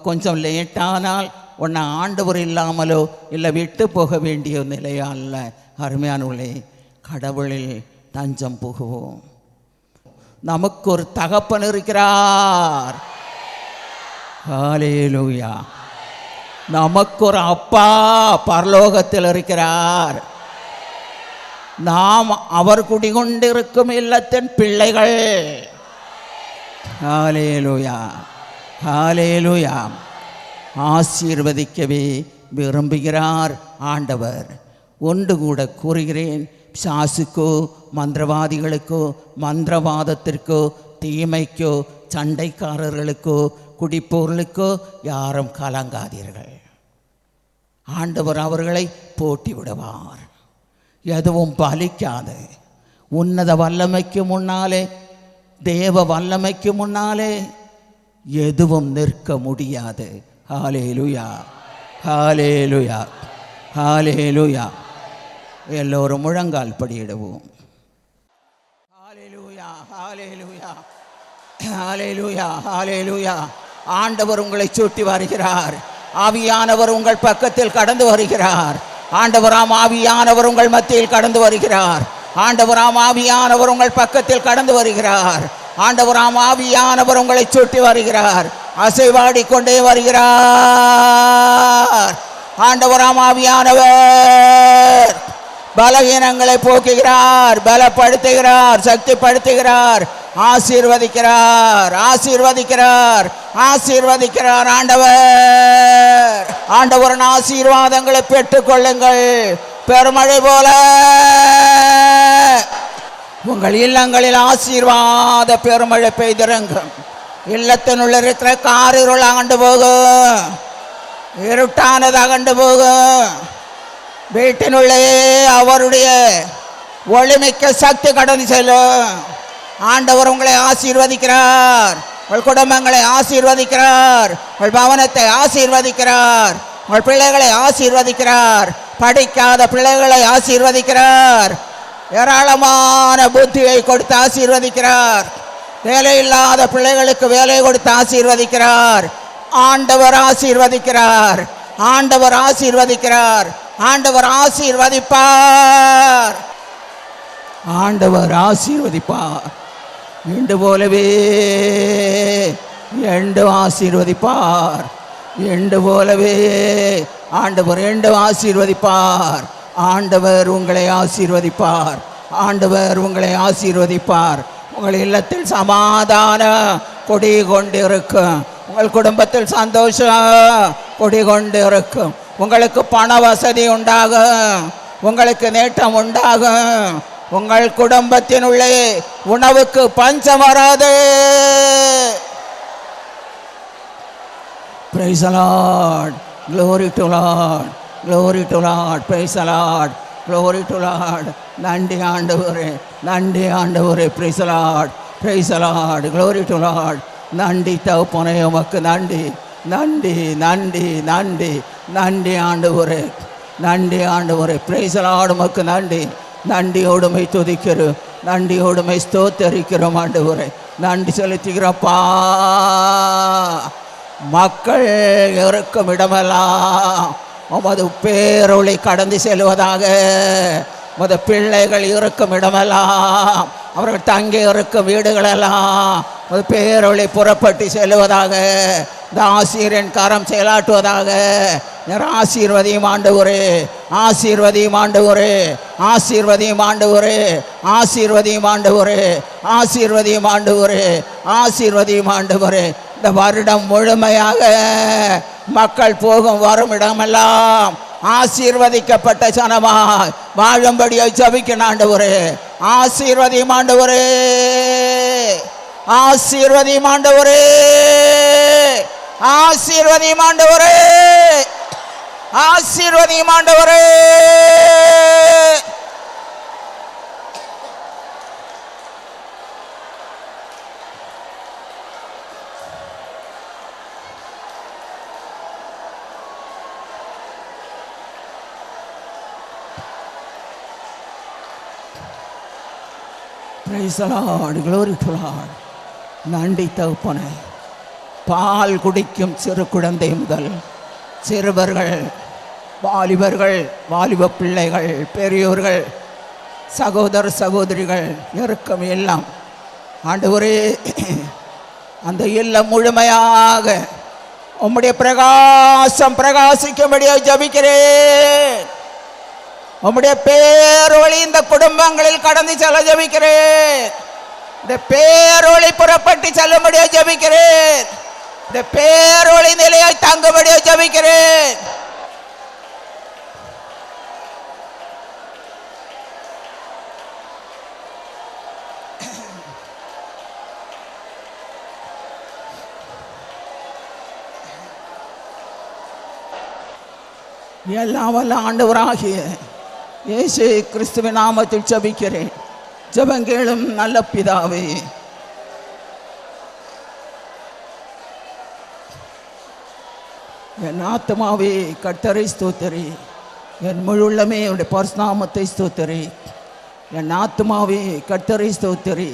கொஞ்சம் லேட்டானால் ஒன்று ஆண்டவர் இல்லாமலோ இல்லை விட்டு போக வேண்டிய நிலையோ அல்ல. அருமையானவர்களே, கடவுளில் தஞ்சம் புகுவோம். நமக்கு ஒரு தகப்பன் இருக்கிறார். ஹalleluya. நமக்கு ஒரு அப்பா பரலோகத்தில் இருக்கிறார். நாம் அவர் குடிகொண்டிருக்கும் இல்லத்தின் பிள்ளைகள். ஹalleluya, ஹalleluya. ஆசீர்வதிக்கவே விரும்புகிறார் ஆண்டவர். ஒன்று கூட கூறுகிறேன், பிசாசுக்கோ மந்திரவாதிகளுக்கோ மந்திரவாதத்திற்கோ தீமைக்கோ சண்டைக்காரர்களுக்கோ குடிப்பொருளுக்கோ யாரும் கலங்காதீர்கள். ஆண்டவர் அவர்களை போட்டி விடுவார். எதுவும் பலிக்காது. உன்னத வல்லமைக்கு முன்னாலே, தேவ வல்லமைக்கு முன்னாலே எதுவும் நிற்க முடியாது. ஹalleluya, ஹalleluya, ஹalleluya. எல்லோரும் முழங்கால் படியிடுவோம். ஹalleluya, ஹalleluya, ஹalleluya, ஹalleluya. ஆண்டவர் உங்களை சுற்றி வருகிறார். ஆவியானவர் உங்கள் பக்கத்தில் கடந்து வருகிறார். ஆண்டவராம் ஆவியானவர் உங்கள் மத்தியில் கடந்து வருகிறார். ஆண்டவராம் ஆவியானவர் உங்கள் பக்கத்தில் கடந்து வருகிறார். ஆண்டவராம் ஆவியானவர் உங்களை சுற்றி வருகிறார். அசைவாடி கொண்டே வருகிறார். ஆண்டவராம் ஆவியானவர் பலவீனங்களை போக்குகிறார், பலப்படுத்துகிறார், சக்திப்படுத்துகிறார், ஆசீர்வதிக்கிறார், ஆசீர்வதிக்கிறார், ஆசீர்வதிக்கிறார். ஆண்டவரின் ஆசீர்வாதங்களை பெற்றுக்கொள்ளுங்கள். பெருமழை போல உங்கள் இல்லங்களில் ஆசீர்வாத பெருமழை பெய்திறங்கும். இல்லத்தினுள்ள இருக்கிற காரிருள் அகண்டு போகும், இருட்டானது அகண்டு போகும். வீட்டினுள்ளே அவருடைய ஒளிமிக்க சக்தி கடந்து செல்லும். ஆண்டவர் உங்களை ஆசீர்வதிக்கிறார். உங்கள் குடும்பங்களை ஆசீர்வதிக்கிறார். உங்கள் பவனத்தை ஆசீர்வதிக்கிறார். உங்கள் பிள்ளைகளை ஆசீர்வதிக்கிறார். படிக்காத பிள்ளைகளை ஆசீர்வதிக்கிறார். ஏராளமான புத்தியை கொடுத்து ஆசீர்வதிக்கிறார். வேலை இல்லாத பிள்ளைகளுக்கு வேலை கொடுத்து ஆசீர்வதிக்கிறார். ஆண்டவர் ஆசீர்வதிக்கிறார். ஆண்டவர் ஆசீர்வதிக்கிறார். ஆண்டவர் ஆசீர்வதிப்பார். ஆண்டவர் ஆசீர்வதிப்பார். இன்று போலவே எண்டு ஆசீர்வதிப்பார். எண்டு போலவே ஆண்டவர் எண்டு ஆசீர்வதிப்பார். ஆண்டவர் உங்களை ஆசீர்வதிப்பார். ஆண்டவர் உங்களை ஆசீர்வதிப்பார். உங்கள் இல்லத்தில் சமாதான கொடி கொண்டிருக்கும். உங்கள் குடும்பத்தில் சந்தோஷம் கொடி கொண்டிருக்கும். உங்களுக்கு பண வசதி உண்டாகும். உங்களுக்கு நேட்டம் உண்டாகும். உங்கள் குடும்பத்தினுள்ளே உணவுக்கு பஞ்சம் வராது. Praise the Lord. Glory to Lord. Glory to Lord. Praise the Lord. Glory to Lord. நன்றி ஆண்டவரே, நன்றி ஆண்டவரே. Praise the Lord. Praise the Lord. Glory to Lord. நன்றி தகப்பனே, உமக்கு நன்றி, நன்றி, நன்றி, நன்றி, நன்றி ஆண்டவரே, நன்றி ஆண்டவரே. Praise the Lord. உமக்கு நன்றி. நன்றியோடுமை துதிக்கிறோம், நன்றியோடுமை ஸ்தோத்தரிக்கிறோம் ஆண்டவரே. நன்றி செலுத்துகிறப்பா. மக்கள் இருக்கும் இடமெல்லாம் உமது பேரொளி கடந்து செல்வதாக. உமது பிள்ளைகள் இருக்கும் இடமெல்லாம், அவர்கள் தங்கி இருக்கும் வீடுகளெல்லாம் உமது பேரொளி புறப்பட்டு செல்வதாக. இந்த ஆசீரின் கரம் செயலாற்றுவதாக. ஆசீர்வதியும் ஆண்டவரே, ஆசீர்வதியும் ஆண்டவரே, ஆசீர்வதியும் ஆண்டவரே, ஆசீர்வதியும் ஆண்டவரே, ஆசீர்வதியும் ஆண்டவரே, ஆசீர்வதியும் ஆண்டவரே. இந்த வருடம் முழுமையாக மக்கள் போகும் வரும் இடமெல்லாம் ஆசீர்வதிக்கப்பட்ட சனமாய் வாழும்படியை ஜெபிக்கிறேன் ஆண்டவரே. ஆசீர்வதியும் ஆண்டவரே, ஆசீர்வதியும் ஆண்டவரே, ஆசீர்வதியும் ஆண்டவரே, ஆசீர்வதியும் ஆண்டவரே. Praise the Lord. Glory to Lord. நன்றி தகப்பனே. பால் குடிக்கும் சிறு குழந்தை முதல் சிறுவர்கள், வாலிபர்கள், வாலிப பிள்ளைகள், பெரியோர்கள், சகோதர சகோதரிகள் இருக்கும் எல்லாம் ஆண்டவரே, அந்த இல்லம் முழுமையாக உம்முடைய பிரகாசம் பிரகாசிக்கும்படியாக ஜெபிக்கிறேன். உம்முடைய பேரொளி இந்த குடும்பங்களில் கடந்து செல்ல ஜெபிக்கிறேன். இந்த பேரொளி புறப்பட்டு செல்லும்படியாக ஜெபிக்கிறேன். இந்த பேரொளி நிலையாய் தங்கும்படியாக ஜெபிக்கிறேன். எல்லாம் வல்ல ஆண்டவராகிய இயேசு கிறிஸ்துவின் நாமத்தில் ஜெபிக்கிறேன். ஜெபங்கேளும் நல்ல பிதாவே. என் ஆத்மாவே கர்த்தரை ஸ்தோத்திரி, என் முழு உள்ளமே அவருடைய பரிசுநாமத்தை ஸ்தோத்திரி. என் ஆத்மாவே கர்த்தரை ஸ்தோத்திரி,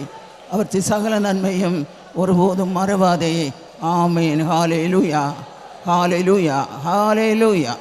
அவர் சகல நன்மையும் ஒருபோதும் மறவாதே. ஆமேன். ஹல்லேலூயா, ஹல்லேலூயா, ஹல்லேலூயா.